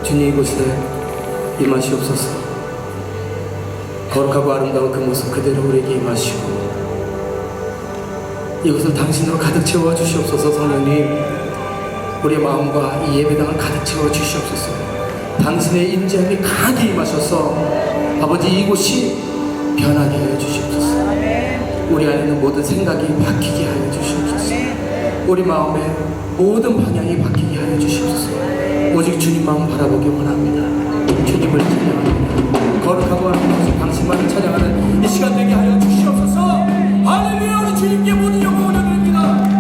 주님 이곳에 임하시옵소서. 거룩하고 아름다운 그 모습 그대로 우리에게 임하시고 이곳을 당신으로 가득 채워 주시옵소서. 성령님, 우리의 마음과 이 예배당을 가득 채워 주시옵소서. 당신의 인자함이 강하게 임하셔서 아버지 이곳이 변하게 하여 주시옵소서. 우리 안에 있는 모든 생각이 바뀌게 하여 주시옵소서. 우리 마음의 모든 방향이 바뀌게 하여 주시옵소서. 오직 주님 마음 바라보기 원합니다. 주님을 찬양합니다. 거룩하고 아름다우신 당신만을 찬양하는 이 시간 되게 하여 주시옵소서. 할렐루야. 우리 주님께 모든 영광을 올려드립니다.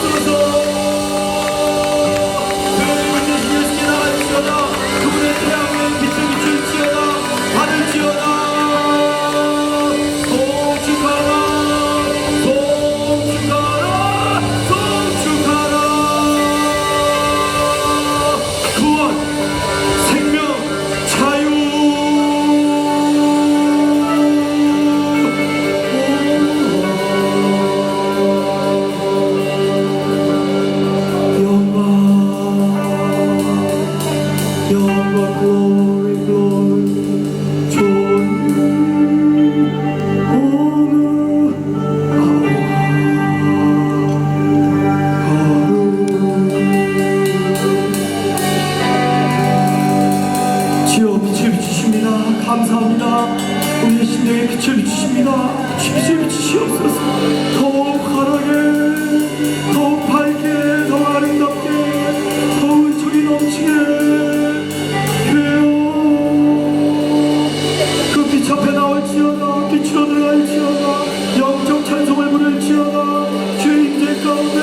주옵소서. 그의 되신 예수께 나갈지어다. 그분의 태양은 빛을 비출지어다. 받을지어다. 송축하라 송축하라 송축하라. 구원 생명 자유. 주여 빛을 비추십니다. 감사합니다. 우리의 심령에 빛을 비추십니다. 빛을 비추시옵소서. 더욱 환하게, 더욱 밝게, 더욱 아름답게, 더욱 은총이 넘치게 해요. 그 빛 앞에 나올지어다. 빛으로 들어갈지어다. 영적 찬송을 부를지어다. 주의 임재 가운데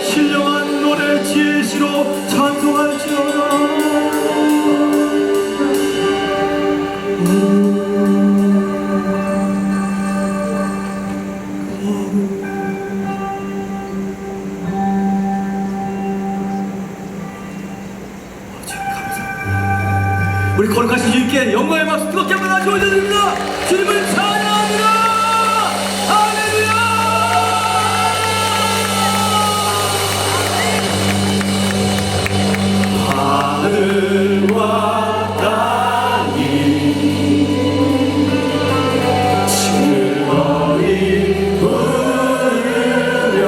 신령한 노래 지혜의 시로 찬송할지어다. 우리 거룩하신 주님께 영광의 박수 뜨겁게 한번 다시 올려드립니다. 주님을 찬양합니다. 할렐루야. 하늘과 땅이 즐거이 부르며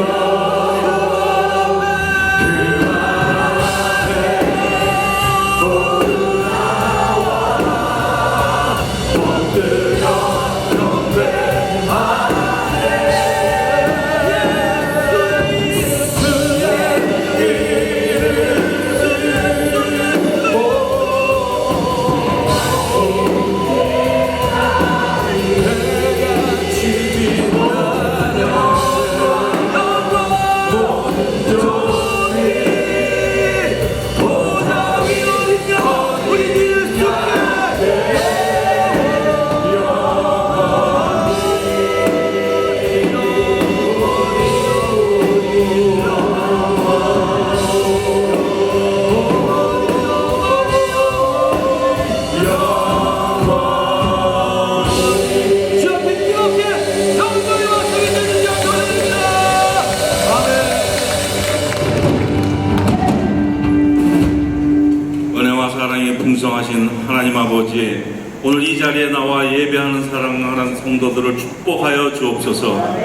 그 앞에 풍성하신 하나님 아버지, 오늘 이 자리에 나와 예배하는 사랑하는 성도들을 축복하여 주옵소서.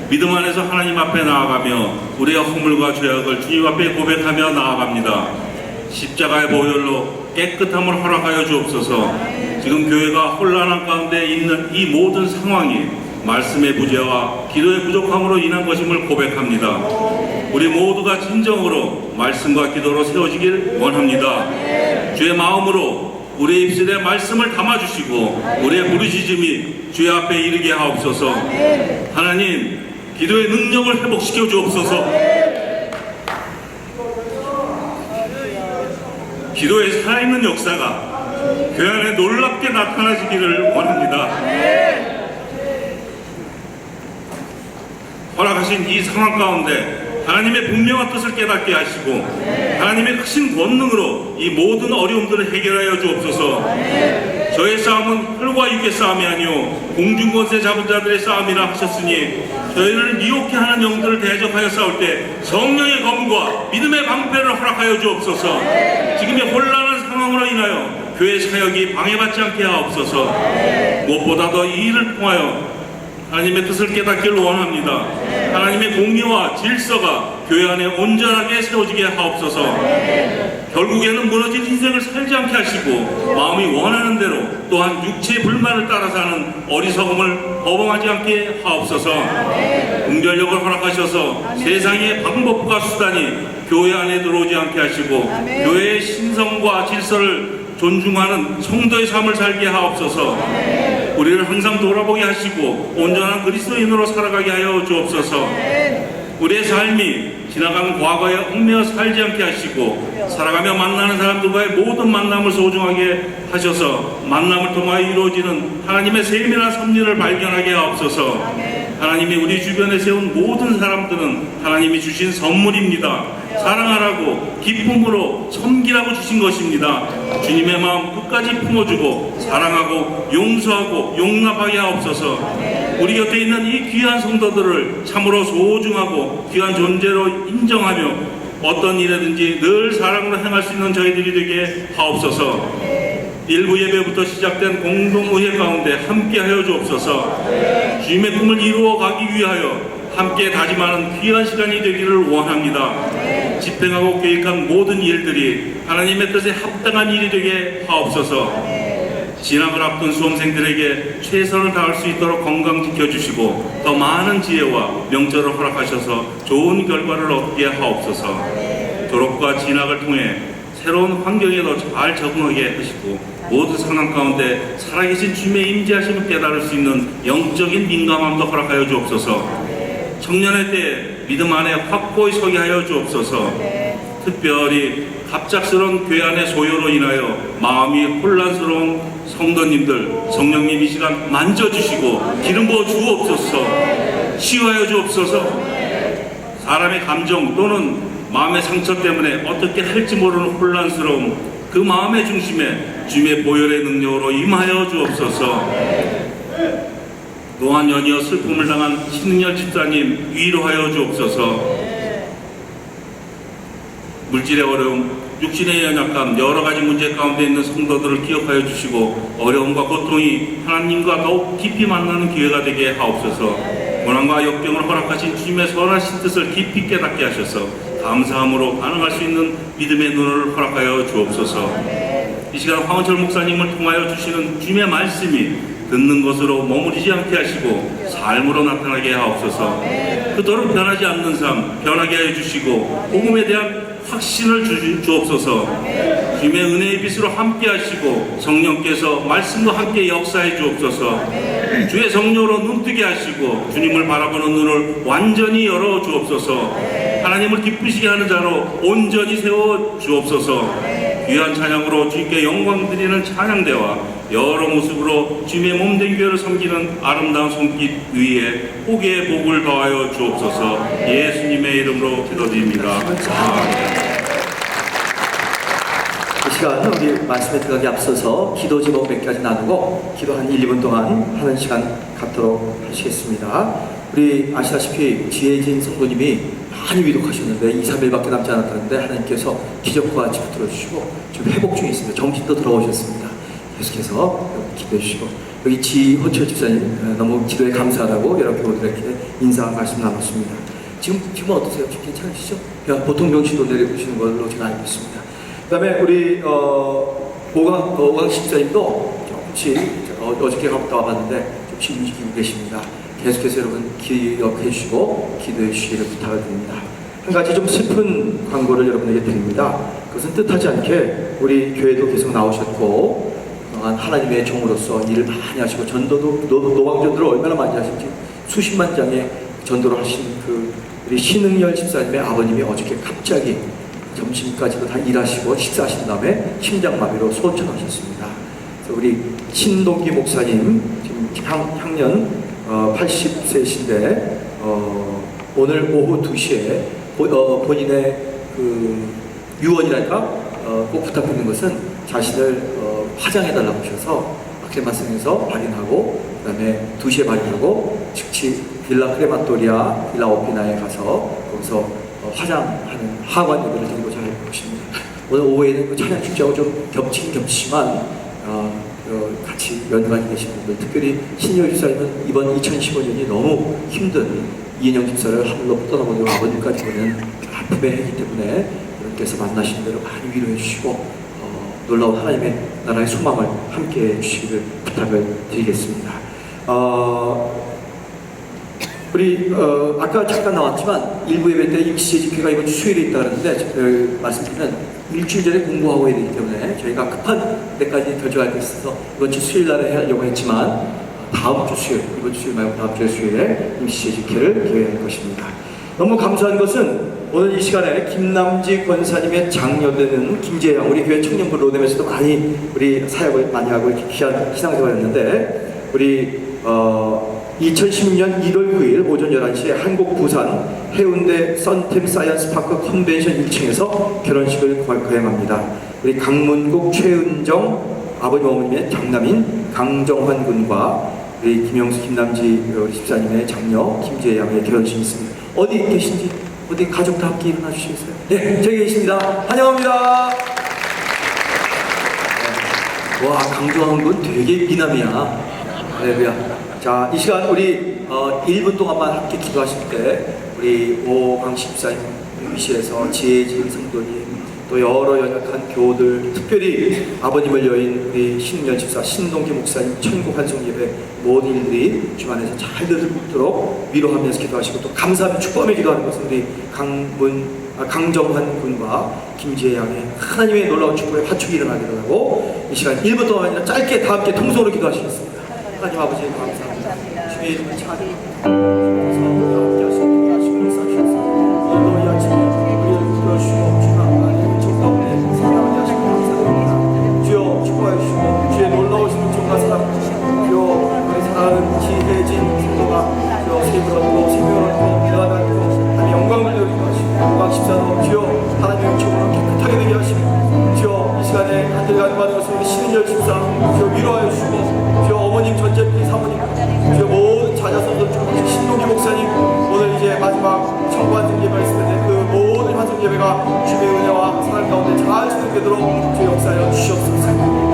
믿음 안에서 하나님 앞에 나아가며 우리의 허물과 죄악을 주님 앞에 고백하며 나아갑니다. 십자가의 보혈로 깨끗함을 허락하여 주옵소서. 지금 교회가 혼란한 가운데 있는 이 모든 상황이 말씀의 부재와 기도의 부족함으로 인한 것임을 고백합니다. 우리 모두가 진정으로 말씀과 기도로 세워지길 원합니다. 주의 마음으로 우리의 입술에 말씀을 담아주시고 우리의 부르짖음이 주의 앞에 이르게 하옵소서. 하나님, 기도의 능력을 회복시켜 주옵소서. 기도의 살아있는 역사가 교회 안에 놀랍게 나타나시기를 원합니다. 허락하신 이 상황 가운데 하나님의 분명한 뜻을 깨닫게 하시고 하나님의 크신 권능으로 이 모든 어려움들을 해결하여 주옵소서. 저의 싸움은 혈과 육의 싸움이 아니오 공중권세 잡은 자들의 싸움이라 하셨으니 저희를 미혹해 하는 영들을 대적하여 싸울 때 성령의 검과 믿음의 방패를 허락하여 주옵소서. 지금의 혼란한 상황으로 인하여 교회 사역이 방해받지 않게 하옵소서. 무엇보다도 이 일을 통하여 하나님의 뜻을 깨닫기를 원합니다. 하나님의 공의와 질서가 교회 안에 온전하게 세워지게 하옵소서. 결국에는 무너진 인생을 살지 않게 하시고 마음이 원하는 대로 또한 육체의 불만을 따라 사는 어리석음을 범하지 않게 하옵소서. 응결력을 허락하셔서 세상의 방법과 수단이 교회 안에 들어오지 않게 하시고 교회의 신성과 질서를 존중하는 성도의 삶을 살게 하옵소서. 우리를 항상 돌아보게 하시고 온전한 그리스도인으로 살아가게 하여 주옵소서. 우리의 삶이 지나간 과거에 얽매여 살지 않게 하시고 살아가며 만나는 사람들과의 모든 만남을 소중하게 하셔서 만남을 통하여 이루어지는 하나님의 세밀한 섭리를 발견하게 하옵소서. 하나님이 우리 주변에 세운 모든 사람들은 하나님이 주신 선물입니다. 사랑하라고 기쁨으로 섬기라고 주신 것입니다. 주님의 마음 끝까지 품어주고 사랑하고 용서하고 용납하게 하옵소서. 우리 곁에 있는 이 귀한 성도들을 참으로 소중하고 귀한 존재로 인정하며 어떤 일이든지 늘 사랑으로 행할 수 있는 저희들이 되게 하옵소서. 일부 예배부터 시작된 공동의회 가운데 함께하여 주옵소서. 주님의 꿈을 이루어가기 위하여 함께 다짐하는 귀한 시간이 되기를 원합니다. 집행하고 계획한 모든 일들이 하나님의 뜻에 합당한 일이 되게 하옵소서. 진학을 앞둔 수험생들에게 최선을 다할 수 있도록 건강 지켜주시고 더 많은 지혜와 명철을 허락하셔서 좋은 결과를 얻게 하옵소서. 졸업과 진학을 통해 새로운 환경에 더 잘 적응하게 하시고 모든 상황 가운데 살아계신 주님의 임재하심을 깨달을 수 있는 영적인 민감함도 허락하여 주옵소서. 청년의 때 믿음 안에 확고히 서게 하여 주옵소서. 특별히 갑작스러운 괴한의 소요로 인하여 마음이 혼란스러운 성도님들, 성령님 이 시간 만져주시고 기름 부어 주옵소서. 치유하여 주옵소서. 사람의 감정 또는 마음의 상처 때문에 어떻게 할지 모르는 혼란스러움, 그 마음의 중심에 주님의 보혈의 능력으로 임하여 주옵소서. 노안 연이어 슬픔을 당한 신흥열 집사님 위로하여 주옵소서. 물질의 어려움, 육신의 연약함, 여러 가지 문제 가운데 있는 성도들을 기억하여 주시고 어려움과 고통이 하나님과 더욱 깊이 만나는 기회가 되게 하옵소서. 고난과 역경을 허락하신 주님의 선하신 뜻을 깊이 깨닫게 하셔서 감사함으로 반응할 수 있는 믿음의 눈을 허락하여 주옵소서. 이 시간 황원철 목사님을 통하여 주시는 주님의 말씀이 듣는 것으로 머무르지 않게 하시고 삶으로 나타나게 하옵소서. 그토록 변하지 않는 삶 변하게 해 주시고 복음에 대한 확신을 주옵소서. 주님의 은혜의 빛으로 함께 하시고 성령께서 말씀과 함께 역사해 주옵소서. 주의 성령으로 눈뜨게 하시고 주님을 바라보는 눈을 완전히 열어 주옵소서. 하나님을 기쁘시게 하는 자로 온전히 세워 주옵소서. 귀한 찬양으로 주님께 영광 드리는 찬양대와 여러 모습으로 주님의 몸된 교회를 섬기는 아름다운 손길 위에 복의 복을 더하여 주옵소서. 예수님의 이름으로 기도드립니다. 이 시간 우리 말씀에 들어가기 앞서서 기도 제목 몇 가지 나누고 기도 한 1, 2분 동안 하는 시간 갖도록 하시겠습니다. 우리 아시다시피 지혜진 성도님이 많이 위독하셨는데 2, 3일밖에 남지 않았다는데 하나님께서 기적과 집 들어주시고 지금 회복 중에 있습니다. 정신도 들어오셨습니다. 계속해서 기도해 주시고 여기 지호철 집사님 너무 기도에 감사하다고 여러 교우들에게 인사 말씀 나눴습니다. 지금 어떠세요? 괜찮으시죠? 보통 병실로 내려오시는 걸로 제가 알고 있습니다. 그 다음에 우리 오강 집사님도 조금씩 어저께 갔다 와봤는데 조금씩 움직이고 계십니다. 계속해서 여러분 기억해 주시고 기도해 주시기를 부탁을 드립니다. 한 가지 좀 슬픈 광고를 여러분에게 드립니다. 그것은 뜻하지 않게 우리 교회도 계속 나오셨고 하나님의 종으로서 일을 많이 하시고 전도도 노방전도를 얼마나 많이 하신지 수십만 장의 전도를 하신 그 우리 신흥열 집사님의 아버님이 어저께 갑자기 점심까지도 다 일하시고 식사하신 다음에 심장마비로 소천하셨습니다. 그래서 우리 신동기 목사님 지금 향년 80세이신데 오늘 오후 2시에 본인의 그 유언이랄까 꼭 부탁드리는 것은 자신을 화장해달라고 하셔서 아크레마성에서 발인하고 그 다음에 2시에 발인하고 즉시 빌라 크레마토리아 빌라 오피나에 가서 거기서 화장하는 하관 예배를 드리고자 할 것입니다. 오늘 오후에는 그 찬양 축제하고 좀 겹치지만 같이 연관이 계신 분들, 특별히 신효 집사님은 이번 2015년이 너무 힘든 이인영 집사를 하늘로 떠나보내고 아버님까지 보낸 아픔의 해이기 때문에 여러분께서 만나신 대로 많이 위로해 주시고 놀라운 하나님의 나라의 소망을 함께 해주시기를 부탁을 드리겠습니다. 우리 아까 잠깐 나왔지만 일부 예배 때 임시 집회가 이번 주 수요일에 있다 그러는데 말씀드리면 일주일 전에 공부하고 해야 되기 때문에 저희가 급한 데까지 결정할 게 있어서 이번 주 수요일 날에 하려고 했지만 다음 주 수요일, 이번 주 수요일 말고 다음 주 수요일에 임시 집회를 기획할 것입니다. 너무 감사한 것은 오늘 이 시간에 김남지 권사님의 장녀되는 김재양, 우리 교회 청년부 로뎀에서도 많이 우리 사역을 많이 하고 이렇게 귀한 신앙생활했는데, 우리 2016년 1월 9일 오전 11시에 한국 부산 해운대 선템 사이언스 파크 컨벤션 1층에서 결혼식을 거행합니다. 우리 강문국 최은정 아버님 어머님의 장남인 강정환 군과 우리 김영수 김남지 우리 집사님의 장녀 김재양의 결혼식이 있습니다. 어디 계신지, 어디 가족 다 함께 일어나 주시겠어요? 네, 저기 계십니다. 환영합니다. 와, 강정환 군 되게 미남이야. 할렐루야. 자, 이 시간 우리 1분 동안만 함께 기도하실 때 우리 오광식 집사님 위시에서 지혜진 성도님, 또 여러 연약한 교우들, 특별히 아버님을 여인 우리 신은열 집사, 신동기 목사님 천국 환송 예배 모든 일들이 주만에서 잘 되도록 위로하면서 기도하시고, 또 감사하며 축복하며 기도하는 것은 우리 강정환 군과 김지혜 양의 하나님의 놀라운 축복의 화축이 일어나기를 하고, 이 시간 1분 동안이나 짧게 다 함께 통성으로 기도하시겠습니다. 하나님 아버지 감사합니다. 주의 이름을 찬양합니다. 주의 놀라우신 종과 사랑, 주여 우리 사랑하는 지혜진 성도가 주여 세임을 얻고 생명을 얻고 대화를 얻고 하나님 영광을 돌리게 하시고, 영광 십자도 주여 하나님의 영적으로 깨끗하게 되게 하시고, 주여 이 시간에 한들간 받은 것을 우리 신은열 집사 주여 위로하여 주시고, 주여 어머님 전재필 사모님, 주여 모든 자자손들 중 신동기 목사님 오늘 이제 마지막 청구환송 예배가 있을 텐데 그 모든 환송 예배가 주의 은혜와 사랑 가운데 잘 진행되도록 주의 역사하여 주시옵소서.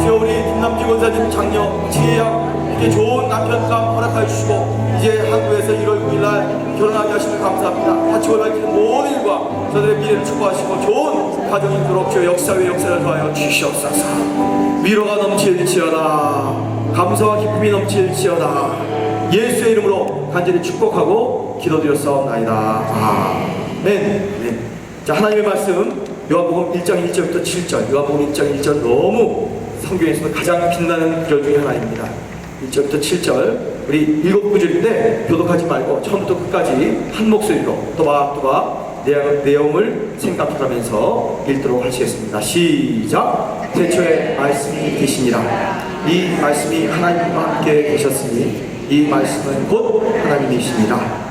주여 우리 김남지 권사님 장녀 지혜양 이렇게 좋은 남편감 허락하여 주시고, 이제 한국에서 1월 9일날 결혼하게 하시면 감사합니다. 화축을 밝히는 모든 일과 저들의 미래를 축복하시고 좋은 가정이 있도록 주의 역사 위에 역사를 더하여 주시옵소서. 위로가 넘칠지어다, 감사와 기쁨이 넘칠지어다. 예수의 이름으로 간절히 축복하고 기도드렸사옵나이다. 아멘. 네. 자, 하나님의 말씀 요한복음 1장 1절부터 7절, 요한복음 1장 1절 너무 성경에서도 가장 빛나는 구절 중에 하나입니다. 1절부터 7절 우리 7구절인데 교독하지 말고 처음부터 끝까지 한 목소리로 또박또박 내용을 생각하면서 읽도록 하시겠습니다. 시작. 태초에 말씀이 계시니라. 이 말씀이 하나님과 함께 계셨으니 이 말씀은 곧 하나님이시니라.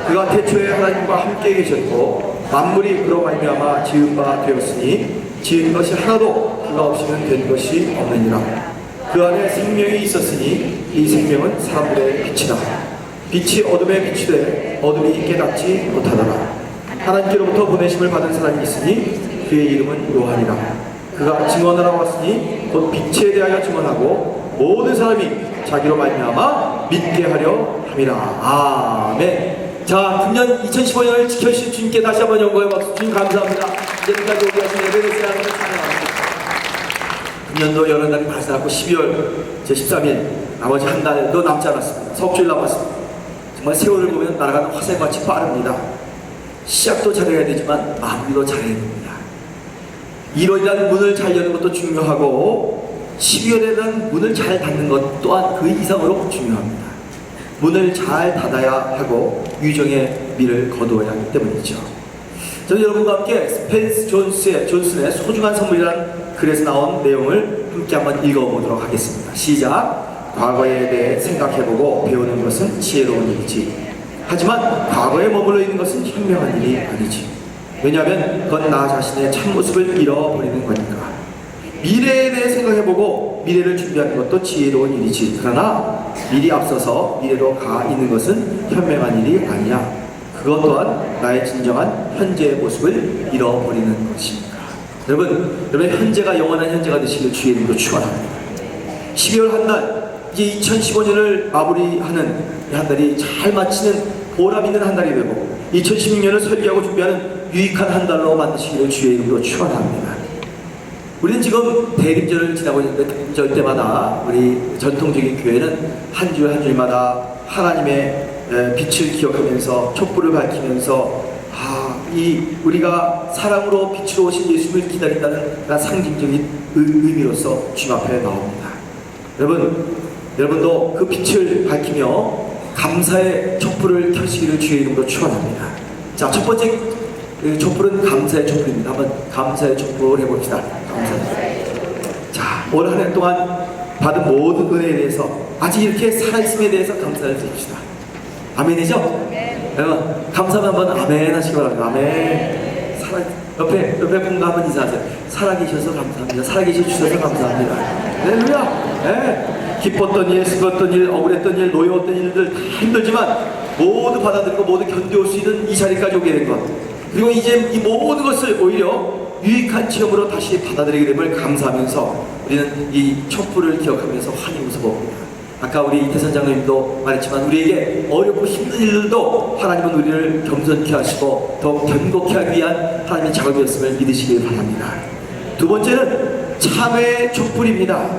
그가 태초에 하나님과 함께 계셨고 만물이 그로 말미암아 지은 바 되었으니 지은 것이 하나도 그가 없이는 된 것이 없느니라. 그 안에 생명이 있었으니 이 생명은 사람들의 빛이다. 빛이 어둠에 비추되 어둠이 깨닫지 못하더라. 하나님께로부터 보내심을 받은 사람이 있으니 그의 이름은 요한이라. 그가 증언하러 왔으니 곧 빛에 대하여 증언하고 모든 사람이 자기로 말미암아 믿게 하려 함이라. 아멘. 자, 금년 2015년을 지켜주신 주님께 다시 한번 영광의 박수. 주님 감사합니다. 이제까지 우리 하신 예배를 시작하는 찬양합니다. 금년도 여러 날이 다 지났고 12월 제13일 나머지 한 달도 남지 않았습니다. 석주일 남았습니다. 정말 세월을 보면 날아가는 화살같이 빠릅니다. 시작도 잘해야 되지만 마무리도 잘해야 됩니다. 1월이라는 문을 잘 여는 것도 중요하고 12월에는 문을 잘 닫는 것 또한 그 이상으로 중요합니다. 문을 잘 닫아야 하고 유정의 미를 거두어야 하기 때문이죠. 저는 여러분과 함께 스펜스 존슨의 소중한 선물이라는 글에서 나온 내용을 함께 한번 읽어보도록 하겠습니다. 시작. 과거에 대해 생각해보고 배우는 것은 지혜로운 일이지. 하지만 과거에 머물러 있는 것은 현명한 일이 아니지. 왜냐하면 그건 나 자신의 참모습을 잃어버리는 거니까. 미래에 대해 생각해보고 미래를 준비하는 것도 지혜로운 일이지. 그러나 미리 앞서서 미래로 가 있는 것은 현명한 일이 아니야. 그것 또한 나의 진정한 현재의 모습을 잃어버리는 것입니다. 여러분 현재가 영원한 현재가 되시길 주의 이름으로 축원합니다. 12월 한 달, 이제 2015년을 마무리하는 한 달이 잘 마치는 보람 있는 한 달이 되고 2016년을 설계하고 준비하는 유익한 한 달로 만드시기를 주의 이름으로 축원합니다. 우리는 지금 대림절을 지나고 있는데 대림절 때마다 우리 전통적인 교회는 한 주 한 주마다 하나님의 빛을 기억하면서 촛불을 밝히면서 우리가 사랑으로 빛으로 오신 예수님을 기다린다는 상징적인 의미로서 주님 앞에 나옵니다. 여러분도 그 빛을 밝히며 감사의 촛불을 켜시기를 주의 이름으로 축원합니다. 자, 첫 번째 이 촛불은 감사의 촛불입니다. 한번 감사의 촛불 해봅시다. 감사의 촛불. 자, 올 한 해 동안 받은 모든 은혜에 대해서 아직 이렇게 살아있음에 대해서 감사를 드립시다. 아멘이죠? 여러분, 감사하면 한번 아멘 하시기 바랍니다. 아멘. 옆에 분과 한번 인사하세요. 살아계셔서 감사합니다. 살아계셔서 감사합니다. 할렐루야. 네. 기뻤던 일, 슬펐던 일, 억울했던 일, 노여웠던 일들 다 힘들지만 모두 받아들이고 모두 견뎌올 수 있는 이 자리까지 오게 된 것. 그리고 이제 이 모든 것을 오히려 유익한 체험으로 다시 받아들이게 됨을 감사하면서 우리는 이 촛불을 기억하면서 환히 웃어봅니다. 아까 우리 이태선 장로님도 말했지만 우리에게 어렵고 힘든 일들도 하나님은 우리를 겸손케 하시고 더 견고케 하기 위한 하나님의 작업이었음을 믿으시길 바랍니다. 두 번째는 참회의 촛불입니다.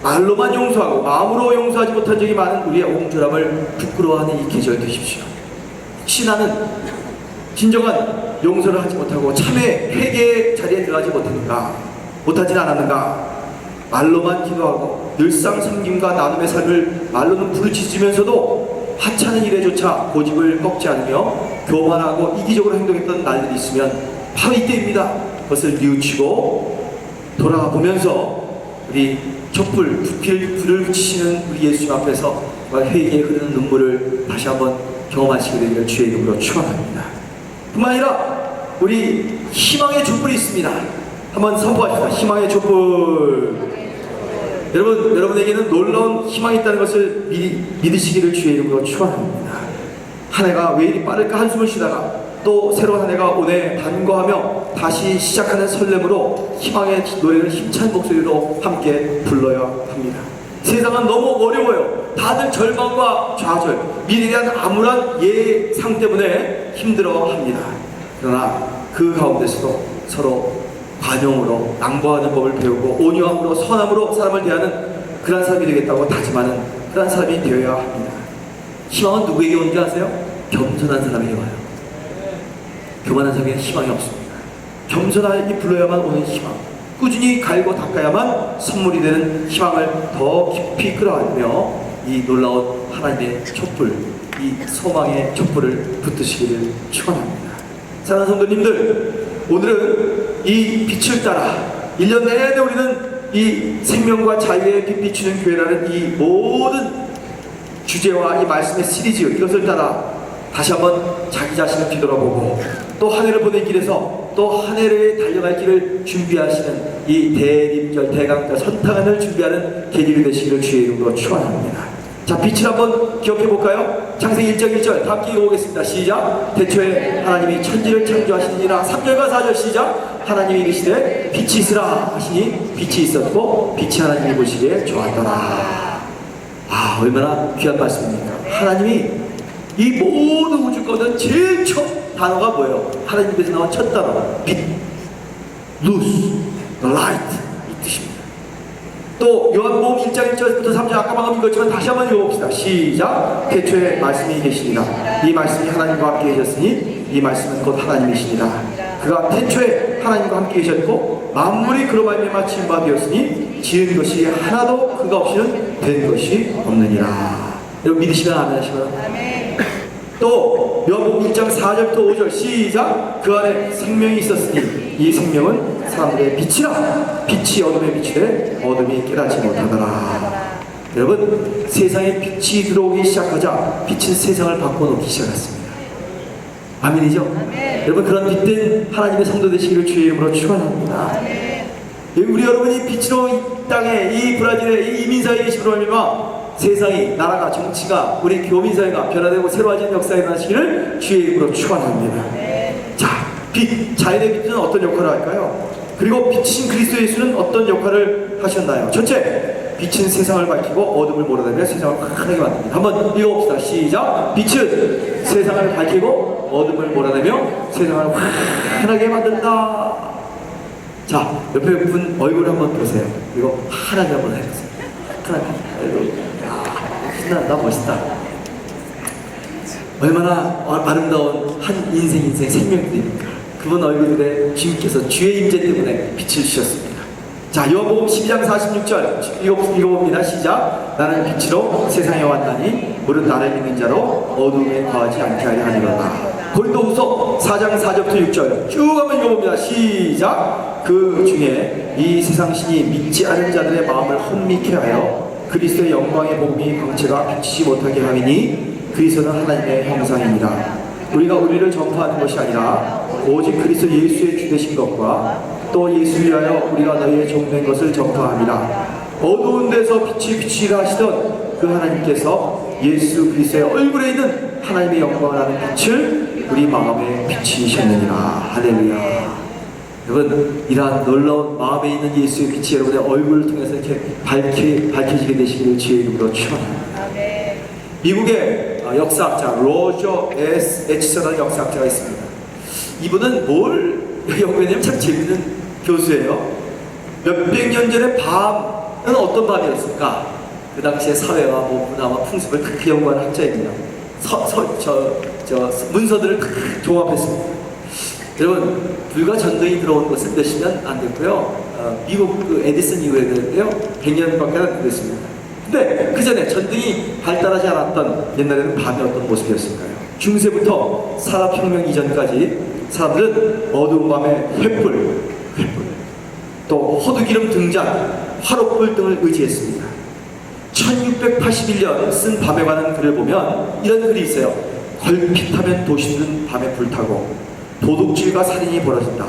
말로만 용서하고 마음으로 용서하지 못한 적이 많은 우리의 옹졸함을 부끄러워하는 이 계절 되십시오. 혹시 나는 진정한 용서를 하지 못하고 참회, 회개의 자리에 들어가지 못하진 않았는가? 말로만 기도하고 늘상 섬김과 나눔의 삶을 말로는 부르짖으면서도 하찮은 일에조차 고집을 꺾지 않으며 교만하고 이기적으로 행동했던 날들이 있으면 바로 이때입니다. 그것을 뉘우치고 돌아보면서 우리 촛불, 불을 붙이시는 우리 예수님 앞에서 회개에 흐르는 눈물을 다시 한번 경험하시게 되기를 주의 이름으로 축원합니다. 뿐만 아니라 우리 희망의 촛불이 있습니다. 한번 선포하십시다. 희망의 촛불. 여러분에게는 놀라운 희망이 있다는 것을 믿으시기를 주의 이름으로 축원합니다. 한 해가 왜 이리 빠를까 한숨을 쉬다가 또 새로운 한 해가 오네 반가워하며 다시 시작하는 설렘으로 희망의 노래를 힘찬 목소리로 함께 불러야 합니다. 세상은 너무 어려워요. 다들 절망과 좌절, 미래에 대한 암울한 예상 때문에 힘들어합니다. 그러나 그 가운데서도 서로 관용으로 낭보하는 법을 배우고 온유함으로 선함으로 사람을 대하는 그런 사람이 되겠다고 다짐하는 그런 사람이 되어야 합니다. 희망은 누구에게 오는지 아세요? 겸손한 사람에게 와요. 교만한 사람에게는 희망이 없습니다. 겸손하게 불러야만 오는 희망, 꾸준히 갈고 닦아야만 선물이 되는 희망을 더 깊이 끌어안으며 이 놀라운 하나님의 촛불, 이 소망의 촛불을 붙드시기를 축원합니다. 사랑하는 성도님들, 오늘은 이 빛을 따라 1년 내내 우리는 이 생명과 자유의 빛 비추는 교회라는 이 모든 주제와 이 말씀의 시리즈, 이것을 따라 다시 한번 자기 자신을 뒤돌아보고 또 한 해를 보낸 길에서 또 한 해를 달려갈 길을 준비하시는 이 대림절, 대강절, 선탕한을 준비하는 계기가 되시기를 주의 이름으로 축원합니다. 자, 빛을 한번 기억해 볼까요? 창세기 1장 1절 다 함께 읽어보겠습니다. 시작. 태초에 하나님이 천지를 창조하시니라. 3절과 4절 시작. 하나님이 이르시되 빛이 있으라 하시니 빛이 있었고 빛이 하나님이 보시기에 좋았더라. 아, 얼마나 귀한 말씀입니까? 하나님이 이 모든 우주 가운데 제일 첫 단어가 뭐예요? 하나님께서 나온 첫 단어 빛, luz, light 이 뜻입니다. 또 요한복음 1장 1절부터 3절 아까 방금 읽었지만 다시 한번 읽어봅시다. 시작. 태초에 말씀이 계시니라. 이 말씀이 하나님과 함께 계셨으니 이 말씀은 곧 하나님이시니라. 그가 태초에 하나님과 함께 계셨고 만물이 그로 말미암아 지은 바 되었으니 지은 것이 하나도 그가 없이는 된 것이 없느니라. 여러분 믿으시면 아멘 하시면. 또 요한복음 1장 4절부터 5절 시작. 그 안에 생명이 있었으니 이 생명은 사람들의 빛이라. 빛이 어둠에 비치되 어둠이 깨닫지 못하더라. 여러분, 세상에 빛이 들어오기 시작하자 빛은 세상을 바꿔놓기 시작했습니다. 아멘이죠? 아멘. 여러분, 그런 빛된 하나님의 성도 되시기를 주의 이름으로 축원합니다. 우리 여러분이 빛으로 이 땅에, 이 브라질의 이 이민사회에 계시므로 말미암아 세상이, 나라가, 정치가, 우리 교민사회가 변화되고 새로워지는 역사에 일어나시기를 주의 이름으로 축원합니다. 자, 빛, 자연의 빛은 어떤 역할을 할까요? 그리고 빛이신 그리스도 예수는 어떤 역할을 하셨나요? 첫째, 빛은 세상을 밝히고 어둠을 몰아내며 세상을 환하게 만듭니다. 한번 읽어봅시다. 시작. 빛은 세상을 밝히고 어둠을 몰아내며 세상을 환하게 만든다. 자, 옆에 분 얼굴 한번 보세요. 그리고 환하게 한번 해보세요. 환하게. 신난다, 멋있다. 얼마나 아름다운 한 인생 생명들입니까? 그분 얼굴에 주님께서 주의 임재 때문에 빛을 주셨습니다. 자, 요한복음 12장 46절 읽어봅니다. 시작. 나는 빛으로 세상에 왔나니 무릇 나를 믿는 자로 어둠에 거하지 않게 하려 하니라. 고린도후서 4장 4절부터 6절 쭉 한번 읽어봅니다. 시작. 그 중에 이 세상 신이 믿지 않은 자들의 마음을 혼미케 하여 그리스도의 영광의 복음이 광채가 비치지 못하게 하리니 그리스도는 하나님의 형상입니다. 우리가 우리를 전파하는 것이 아니라 오직 그리스도 예수의 주 되신 것과 또 예수를 위하여 우리가 너희의 종된 것을 전파합니다. 어두운 데서 빛이 비치라 하시던 그 하나님께서 예수 그리스도의 얼굴에 있는 하나님의 영광을 하는 빛을 우리 마음에 비치셨느니라. 할렐루야. 여러분, 이러한 놀라운 마음에 있는 예수의 빛이 여러분의 얼굴을 통해서 이렇게 밝혀지게 되시기를 주의 이름으로 축원합니다. 미국의 역사학자 로저 S. 에치서라는 역사학자가 있습니다. 이분은 뭘 연구했냐면 참 재밌는 교수예요. 몇백 년 전에 밤은 어떤 밤이었을까? 그 당시의 사회와 문화와 풍습을 크게 연구한 학자입니다. 문서들을 크게 종합했습니다. 여러분, 불과 전등이 들어온 것은 몇십 년 안 됐고요. 미국 그 에디슨 이후에는요 100년밖에 안 됐습니다. 근데 그 전에 전등이 발달하지 않았던 옛날에는 밤이 어떤 모습이었을까요? 중세부터 산업혁명 이전까지 사람들은 어두운 밤에 횃불, 또 호두기름 등잔, 화롯불 등을 의지했습니다. 1681년 쓴 밤에 관한 글을 보면 이런 글이 있어요. 걸핏하면 도시들은 밤에 불타고 도둑질과 살인이 벌어진다.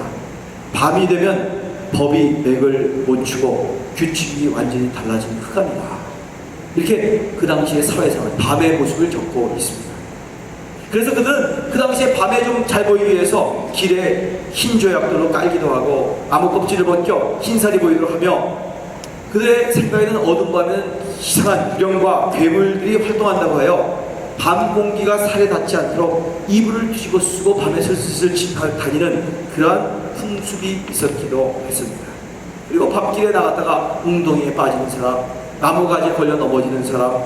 밤이 되면 법이 맥을 못 추고 규칙이 완전히 달라진 흑암이다. 이렇게 그 당시의 사회상은 밤의 모습을 적고 있습니다. 그래서 그들은 그 당시에 밤에 좀 잘 보이기 위해서 길에 흰 조약돌로 깔기도 하고 나무 껍질을 벗겨 흰살이 보이도록 하며 그들의 생각에는 어두운 밤에는 이상한 유령과 괴물들이 활동한다고 하여 밤 공기가 살에 닿지 않도록 이불을 뒤집어 쓰고 밤에 슬슬 다니는 그러한 풍습이 있었기도 했습니다. 그리고 밤길에 나갔다가 웅덩이에 빠지는 사람, 나무가지에 걸려 넘어지는 사람,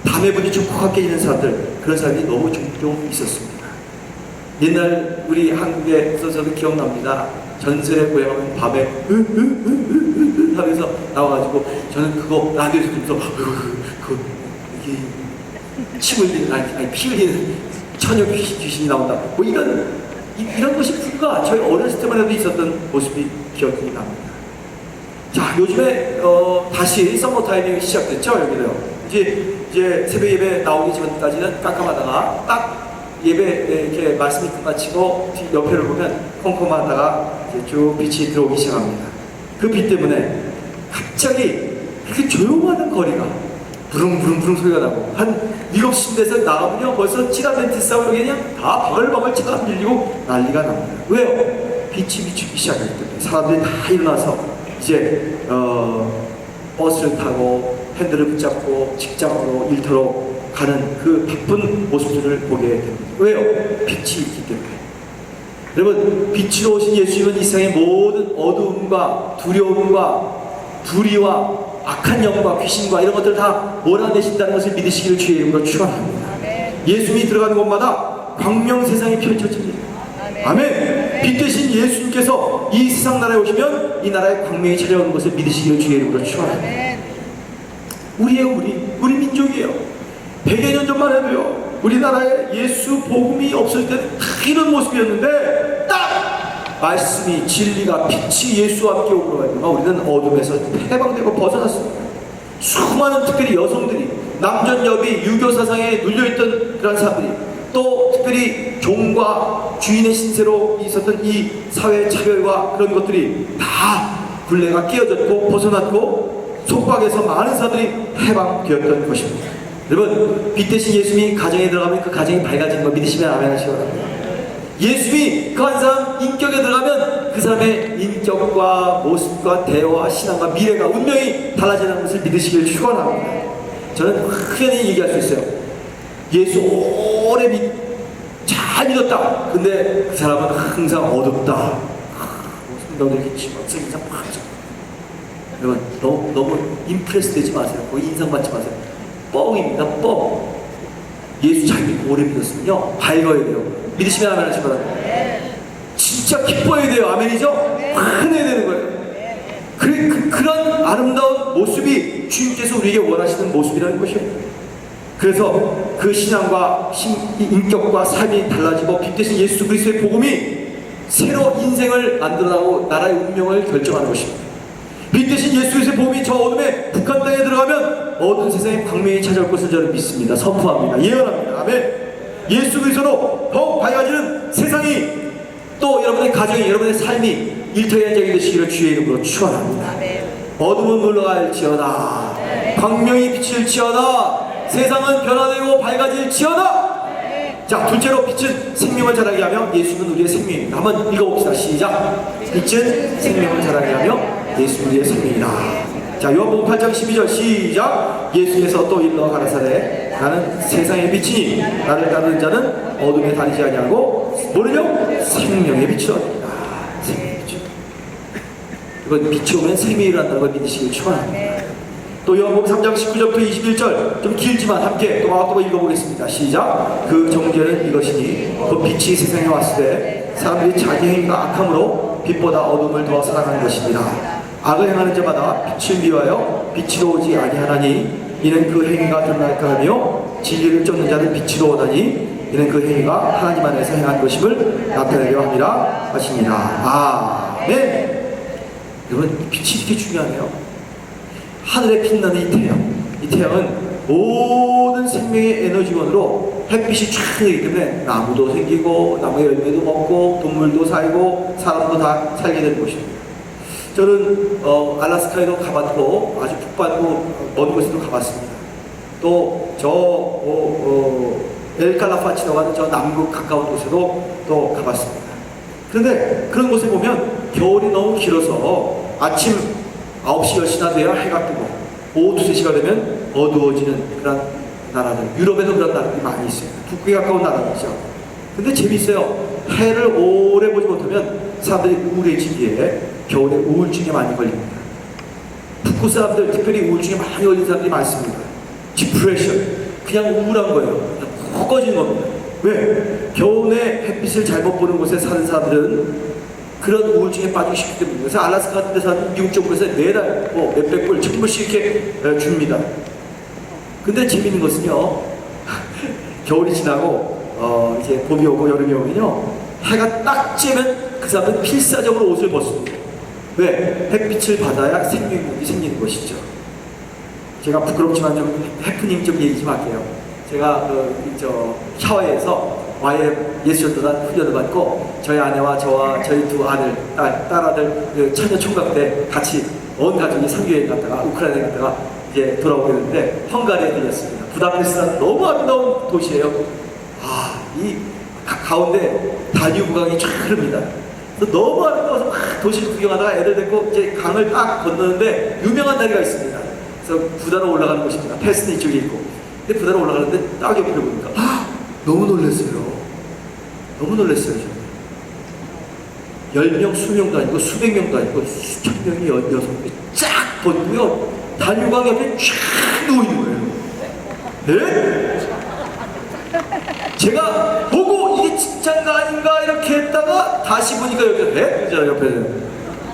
담에 부딪혀 코가 깨지는 사람들, 그런 사람이 너무 종종 있었습니다. 옛날 우리 한국에서 저도 기억납니다. 전설의 고향은 밤에 하면서 나와가지고 저는 그거 라디오에서 듣면서 이게 침 흘리는 아니 피 흘리는 처녀 귀신이 나온다. 뭐 이런 것이 불과 저희 어렸을 때만 해도 있었던 모습이 기억이 납니다. 자, 요즘에 다시 서머 타임이 시작됐죠. 여기도요. 이제 새벽 예배 나오기 전까지는 깜깜하다가 딱 예배 이렇게 말씀이 끝마치고 옆에를 보면 컴컴하다가 이제 쭉 빛이 들어오기 시작합니다. 그 빛 때문에 갑자기 이렇게 조용한 거리가 부릉부릉 소리가 나고 한 7시대에서 나가면요 벌써 찌라멘티스하고 여기 그냥 다 바글바글 차가 밀리고 난리가 납니다. 왜요? 빛이 비추기 시작하기 때문에 사람들이 다 일어나서 이제 버스를 타고 핸들을 붙잡고 직장으로 일터로 가는 그 바쁜 모습들을 보게 됩니다. 왜요? 빛이 있기 때문에. 여러분, 빛으로 오신 예수님은 이 세상의 모든 어두움과 두려움과 불의와 악한 영과 귀신과 이런 것들을 다 몰아내신다는 것을 믿으시기를 주의 이름으로 축원합니다. 예수님이 들어가는 곳마다 광명 세상이 펼쳐집니다. 아멘. 빛 대신 예수님께서 이 세상 나라에 오시면 이 나라에 광명이 찾아오는 것을 믿으시기를 주의 이름으로 축원합니다. 우리 민족이에요. 100여 년 전만 해도요 우리나라에 예수 복음이 없을 때는 다 이런 모습이었는데 딱 말씀이 진리가 빛이 예수와 함께 오므로 말미암아 우리는 어둠에서 해방되고 벗어났습니다. 수많은 특별히 여성들이 남전 여비 유교 사상에 눌려있던 그런 사람들이 또 특별히 종과 주인의 신세로 있었던 이 사회 차별과 그런 것들이 다 굴레가 깨어졌고 벗어났고 속박에서 많은 사람들이 해방되었던 것입니다. 여러분, 빛 대신 예수님이 가정에 들어가면 그 가정이 밝아지는 걸 믿으시면 아멘 하시기 바랍니다. 예수님이 그 한 사람 인격에 들어가면 그 사람의 인격과 모습과 대화, 신앙과 미래가 운명이 달라지는 것을 믿으시길 축원합니다. 저는 흔히 얘기할 수 있어요. 예수 오래 잘 믿었다. 근데 그 사람은 항상 어둡다. 성경도 이렇게 지금 인상 팍. 여러분, 너무 임프레스 되지 마세요. 거기 인상 받지 마세요. 뻥입니다. 뻥. 예수 잘 믿고 오래 믿었으면요 밝아야 돼요. 믿으시면 아멘 하시기 바랍니다. 진짜 기뻐야 돼요. 아멘이죠? 환해야 되는 거예요. 그런 아름다운 모습이 주님께서 우리에게 원하시는 모습이라는 것이에요. 그래서 그 신앙과 인격과 삶이 달라지고 빛 대신 예수 그리스도의 복음이 새로 인생을 만들어나고 나라의 운명을 결정하는 것입니다. 빛 대신 예수 그리스도의 복음이 저 어둠에 북한 땅에 들어가면 어두운 세상에 광명이 찾아올 것을 저는 믿습니다. 선포합니다. 예언합니다. 아멘. 예수 그리스도로 더욱 밝아지는 세상이, 또 여러분의 가정이, 여러분의 삶이 일터의 현장이 되시기를 주의 이름으로 축원합니다. 어둠은 물러갈지어다, 광명이 비칠지어다, 세상은 변화되고 밝아질지어다. 자, 둘째로 빛은 생명을 자라게 하며 예수는 우리의 생명입니다. 한번 읽어봅시다. 시작. 빛은 생명을 자라게 하며 예수는 우리의 생명이다. 자, 요한복음 8장 12절 시작. 예수께서 또 일러 가라사대 나는 세상의 빛이니 나를 따르는 자는 어둠에 다니지 아니하고 뭐를요? 생명의 빛이라. 생명의 빛. 이건 빛이 오면 생명이 일어난다는 걸 믿으시길 축원합니다. 또 요한복음 3장 19절부터 21절 좀 길지만 함께 또 읽어보겠습니다. 시작. 그 정죄는 이것이니 그 빛이 세상에 왔을 때 사람들이 자기 행위가 악함으로 빛보다 어둠을 더 사랑하는 것입니다. 악을 행하는 자마다 빛을 미워하여 빛으로 오지 아니하나니 이는 그 행위가 드러날까 하며 진리를 쫓는 자는 빛으로 오다니 이는 그 행위가 하나님 안에서 행한 것임을 나타내려 함이라 하십니다. 아멘. 여러분, 빛이 이렇게 중요하네요. 하늘에 빛나는 이 태양은 모든 생명의 에너지원으로 햇빛이 쫙 되기 때문에 나무도 생기고 나무의 열매도 먹고 동물도 살고 사람도 다 살게 되는 것입니다. 저는 알래스카에도 가봤고 아주 북반구 먼 곳에도 가봤습니다. 또 엘칼라파치라고 하는 저 남극 가까운 곳에도 또 가봤습니다. 그런데 그런 곳에 보면 겨울이 너무 길어서 아침 9시, 10시나 돼야 해가 뜨고 오후 2, 3시가 되면 어두워지는 그런 나라들, 유럽에도 그런 나라들이 많이 있습니다. 북극에 가까운 나라들이죠. 근데 재밌어요. 해를 오래 보지 못하면 사람들이 우울해지기에 겨울에 우울증에 많이 걸립니다. 북극 사람들, 특별히 우울증에 많이 걸린 사람들이 많습니다. 디프레션, 그냥 우울한 거예요. 그냥 푹 꺼진 겁니다. 왜? 겨울에 햇빛을 잘못 보는 곳에 사는 사람들은 그런 우울증에 빠지기 쉽기 때문에. 그래서 알래스카 같은 데 사는 미국 정부에서 매달 몇백 불, 1000불씩 이렇게 줍니다. 근데 재밌는 것은요, 겨울이 지나고 이제 봄이 오고 여름이 오면요, 해가 딱 쬐면 그 사람은 필사적으로 옷을 벗습니다. 왜? 햇빛을 받아야 생명력이 생기는 것이죠. 제가 부끄럽지만 좀 해프닝 좀 얘기 좀 할게요. 제가 샤워에서 YM 예술전도단 훈련을 받고 저희 아내와 저와 저희 두 아들, 딸아들 처녀 총각 때 같이 온 가족이 선교여행 갔다가 우크라이나에 갔다가 이제 돌아오게 됐는데 헝가리에 들렸습니다. 부다페스트는 너무 아름다운 도시예요. 이 가운데 다뉴브강이 쫙 흐릅니다. 그래서 너무 아름다워서 막 도시를 구경하다가 애들 데리고 이제 강을 딱 건너는데 유명한 다리가 있습니다. 그래서 부다로 올라가는 곳입니다. 패스는 이쪽에 있고. 근데 부다로 올라가는데 딱 옆에 보니까 너무 놀랐어요. 너무 놀랐어요. 10명, 20명도 아니고 수백 명도 아니고 수천 명이 여성들이 쫙 벗고요. 다뉴강 옆에 쫙 누워있는 거예요. 네? 제가 보고 이게 진짜인가 아닌가 이렇게 했다가 다시 보니까 여기 옆에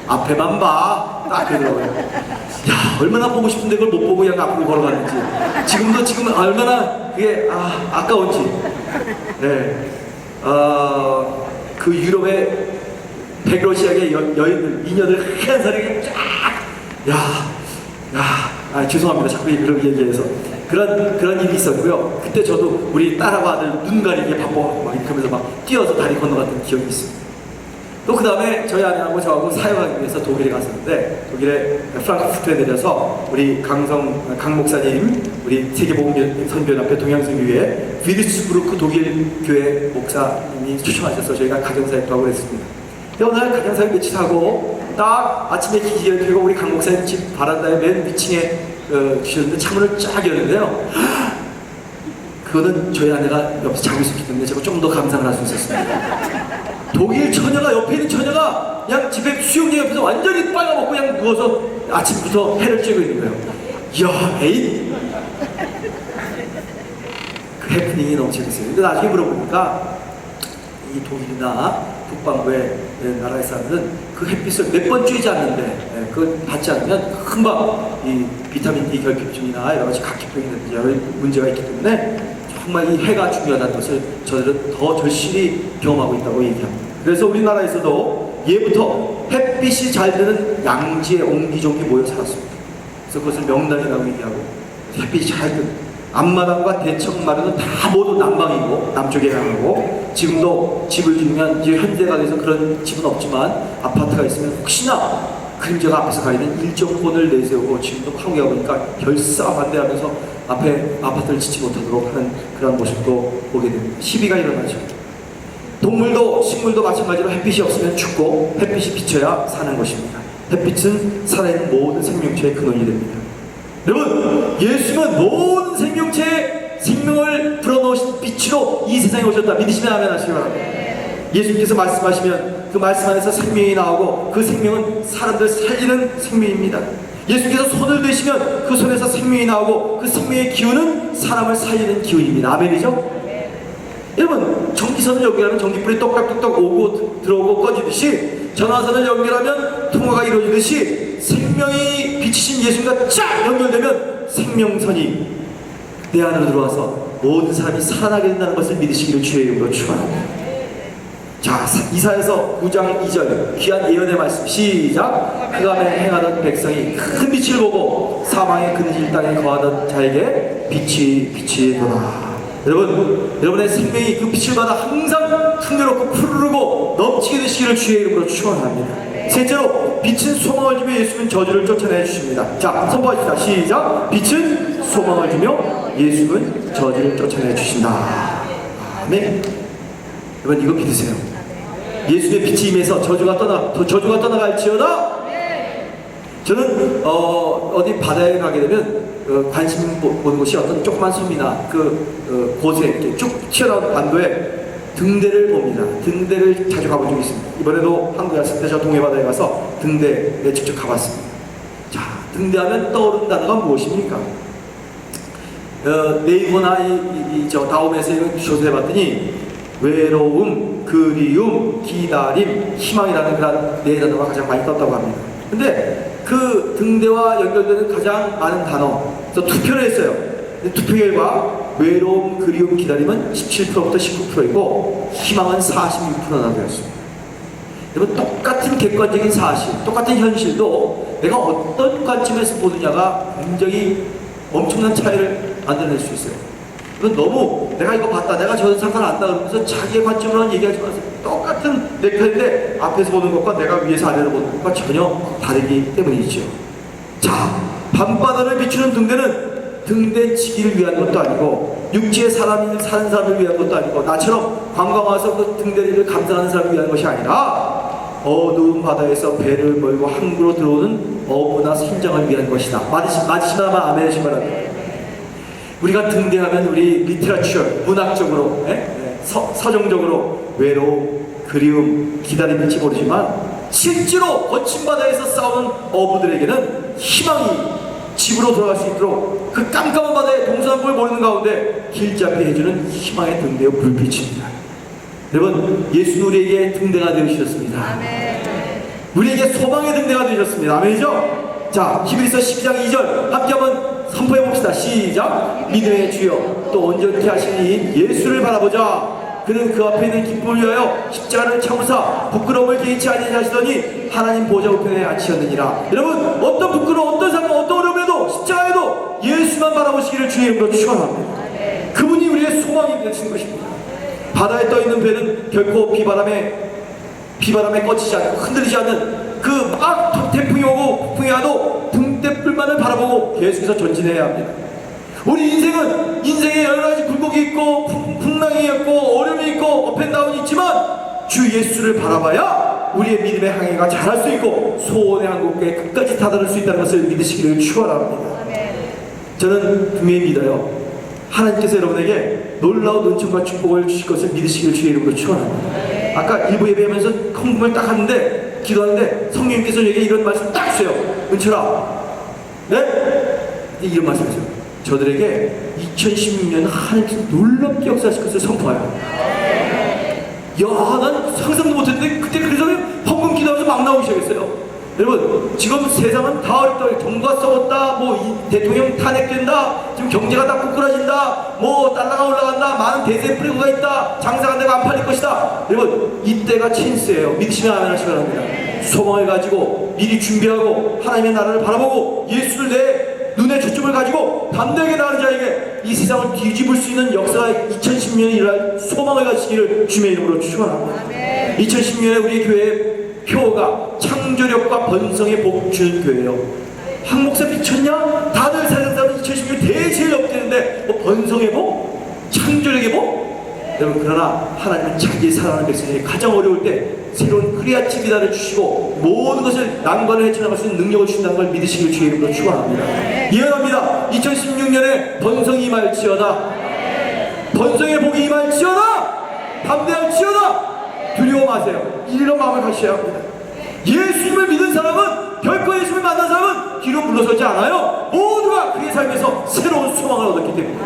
앞에만 봐. 딱 그러더라고요. 야, 얼마나 보고 싶은데 그걸 못 보고 그냥 앞으로 걸어가는지. 지금 얼마나 그게 아까운지. 네. 그 유럽의 백러시아계 여인들, 미녀들 하얀 살이 쫙, 죄송합니다. 자꾸 그렇게 얘기해서. 그런 일이 있었고요. 그때 저도 우리 딸하고 아들 눈 가리게 바빠갖고 막 이렇게 하면서 막 뛰어서 다리 건너갔던 기억이 있습니다. 또 그 다음에 저희 아내하고 저하고 사역하기 위해서 독일에 갔었는데 독일의 프랑크푸르트에 내려서 우리 강 목사님, 우리 세계복음선교연합회 동양선교회 비르츠부르크 독일 교회 목사님이 초청하셔서 저희가 가정사역도 하고 그랬습니다. 근데 어느 날 가정사역 며칠 하고 딱 아침에 기지를 펴고 우리 강 목사님 집 바란다에 맨 위층에 주셨는데 창문을 쫙 열는데요. 그거는 저희 아내가 옆에서 자고 있었기 때문에 제가 좀 더 감상을 할 수 있었습니다. 독일 처녀가 옆에 있는 처녀가 그냥 집에 수영장 옆에서 완전히 빨가먹고 그냥 누워서 아침부터 해를 쬐고 있는 거예요. 이야, 에이. 그 해프닝이 너무 재밌어요. 근데 나중에 물어보니까 이 독일이나 북반구의 나라의 사람들은 그 햇빛을 몇 번 쬐지 않는데 그걸 받지 않으면 금방 이 비타민 D 결핍증이나 여러 가지 각혈병이 되는 여러 문제가 있기 때문에 정말 이 해가 중요하다는 것을 저들은 더 절실히 경험하고 있다고 얘기합니다. 그래서 우리나라에서도 예부터 햇빛이 잘 드는 양지에 옹기종기 모여 살았습니다. 그래서 그것을 명당이라고 얘기하고 햇빛이 잘 드는 앞마당과 대청 마루는 다 모두 남방이고 남쪽에 향하고 지금도 집을 지으면 이제 현대가 돼서 그런 집은 없지만 아파트가 있으면 혹시나 그림자가 앞에서 가있는 일정권을 내세우고 지금도 한국에 가보니까 결사반대하면서 앞에 아파트를 짓지 못하도록 하는 그런 모습도 보게 됩니다. 시비가 일어나죠. 동물도 식물도 마찬가지로 햇빛이 없으면 죽고 햇빛이 비쳐야 사는 것입니다. 햇빛은 살아있는 모든 생명체의 근원이 됩니다. 여러분, 예수는 모든 생명체의 생명을 불어넣으신 빛으로 이 세상에 오셨다. 믿으시면 아멘 하시기 바랍니다. 예수님께서 말씀하시면 그 말씀 안에서 생명이 나오고 그 생명은 사람들 살리는 생명입니다. 예수님께서 손을 대시면 그 손에서 생명이 나오고 그 생명의 기운은 사람을 살리는 기운입니다. 아멘이죠? 여러분, 전기선을 연결하면 전기불이 똑딱똑딱 오고 들어오고 꺼지듯이 전화선을 연결하면 통화가 이루어지듯이 생명이 비치신 예수님과 쫙 연결되면 생명선이 내 안으로 들어와서 모든 사람이 살아나게 된다는 것을 믿으시기를 주의 이름으로 축원합니다. 자, 이사야서 9장 2절 귀한 예언의 말씀 시작. 흑암에 행하던 백성이 큰 빛을 보고 사망의 근질 땅에 거하던 자에게 빛이 도다. 여러분의 생명이 그 빛을 받아 항상 풍요롭고 푸르르고 넘치게 되시기를 주의 이름으로 축원합니다. 셋째로 빛은 소망을 주며 예수는 저주를 쫓아내 주십니다. 자, 선포하십시다. 시작. 빛은 소망을 주며 예수는 저주를 쫓아내 주신다. 아멘. 여러분, 이거 믿으세요. 예수의 빛이 임해서 저주가 떠나갈지어다. 저는 어디 바다에 가게 되면 관심 보는 곳이 어떤 조그만 섬이나 곳에 이렇게 쭉 튀어나온 반도에 등대를 봅니다. 등대를 자주 가본 적이 있습니다. 이번에도 한국에 왔을 때 저 동해바다에 가서 등대에 직접 가봤습니다. 자, 등대하면 떠오르는 단어가 무엇입니까? 네이버나 저 다음에서 조사해봤더니 외로움, 그리움, 기다림, 희망이라는 그런 네 단어가 가장 많이 떴다고 합니다. 근데 그 등대와 연결되는 가장 많은 단어, 그래서 투표를 했어요. 투표 결과 외로움, 그리움, 기다림은 17%부터 19%이고 희망은 46%나 되었습니다. 여러분, 똑같은 객관적인 사실, 똑같은 현실도 내가 어떤 관점에서 보느냐가 굉장히 엄청난 차이를 만들어낼 수 있어요. 이건 너무 내가 이거 봤다, 내가 저 상관 안다 그러면서 자기의 관점으로는 얘기하지 마세요. 똑같은 넥타이인데 앞에서 보는 것과 내가 위에서 아래로 보는 것과 전혀 다르기 때문이죠. 자, 밤바다를 비추는 등대는 등대치기를 위한 것도 아니고 육지에 사는 사람을 위한 것도 아니고 나처럼 관광 와서 그 등대를 감상하는 사람을 위한 것이 아니라 어두운 바다에서 배를 몰고 항구로 들어오는 어부나 선장을 위한 것이다. 맞으시면 아멘 하시기 바랍니다. 우리가 등대하면 우리 리터처 문학적으로 서정적으로 외로움, 그리움, 기다림 일지 모르지만 실제로 거친 바다에서 싸우는 어부들에게는 희망이 집으로 돌아갈 수 있도록 그 깜깜한 바다에 동서남북을 모르는 가운데 길잡이 해주는 희망의 등대와 불빛입니다. 여러분, 예수는 우리에게 등대가 되어주셨습니다. 아멘. 우리에게 소망의 등대가 되어주셨습니다. 아멘이죠? 자, 히브리서 12장 2절 함께 한번 선포해봅시다. 시작. 믿음의 주여 또 온전케 하시는 이인 예수를 바라보자. 그는 그 앞에 있는 기쁨을 위하여 십자가를 참으사 부끄러움을 개의치 아니하시더니 하나님 보좌 우편에 앉히셨느니라. 여러분, 어떤 부끄러움, 어떤 상황, 어떤 어려움에도 십자가에도 예수만 바라보시기를 주의 이름으로 축원합니다. 그분이 우리의 소망이 되신 것입니다. 바다에 떠있는 배는 결코 비바람에 꺼지지 않고 흔들리지 않는 그 막 태풍이 오고 폭풍이 와도 등대불만을 바라보고 계속해서 전진해야 합니다. 우리 인생은 인생에 여러 가지 굴곡이 있고 풍랑이 있고 어려움이 있고 업앤다운이 있지만 주 예수를 바라봐야 우리의 믿음의 항해가 잘할 수 있고 소원의 한국에 끝까지 다다를 수 있다는 것을 믿으시기를 축원합니다. 저는 분명히 믿어요. 하나님께서 여러분에게 놀라운 은총과 축복을 주실 것을 믿으시기를 주의 이름으로 축원합니다. 아까 일부 예배하면서 헌금을 딱 하는데 기도하는데 성령님께서 저에게 이런 말씀 딱 주세요. 은철아, 네? 이런 말씀하세요. 저들에게 2016년 하나님께서 놀랍게 역사하실 것을 선포하여 난 상상도 못했는데 그때 그래서 헌금 기도하면서 막 나오기 시작했어요. 여러분, 지금 세상은 다 어렵다. 정부가 썩었다, 이 대통령 탄핵된다, 지금 경제가 다 꾸꾸라진다, 달러가 올라간다, 많은 대세 뿌리고가 있다, 장사가 내가 안 팔릴 것이다. 여러분, 이때가 찬스예요. 믿으시면 아멘 하시기 바랍니다. 소망을 가지고 미리 준비하고 하나님의 나라를 바라보고 예수를 내 눈에 초점을 가지고 담대하게 나가는 자에게 이 세상을 뒤집을 수 있는 역사가 2010년에 일어날 소망을 가지기를 주님의 이름으로 축원합니다. 2010년에 우리 교회의 표가 창조력과 번성의 복 주는 교회예요. 한 목사 미쳤냐? 다들 세상 사람 2010년 대세에 엎드리는데 번성의 복? 창조력의 복? 여러분, 그러나 하나님은 자기 사랑하는 백성에게 가장 어려울 때 새로운 크리아티비다를 주시고 모든 것을 난관을 헤쳐나갈 수 있는 능력을 주신다는 걸 믿으시길 주의 이름으로 축원합니다. 예언합니다. 2016년에 번성이 임할지어다. 번성의 복이 임할지어다. 담대할지어다. 두려워 마세요. 이런 마음을 가셔야 합니다. 예수님을 믿은 사람은, 결코 예수님을 만난 사람은 뒤로 물러서지 않아요. 모두가 그의 삶에서 새로운 소망을 얻었기 때문에.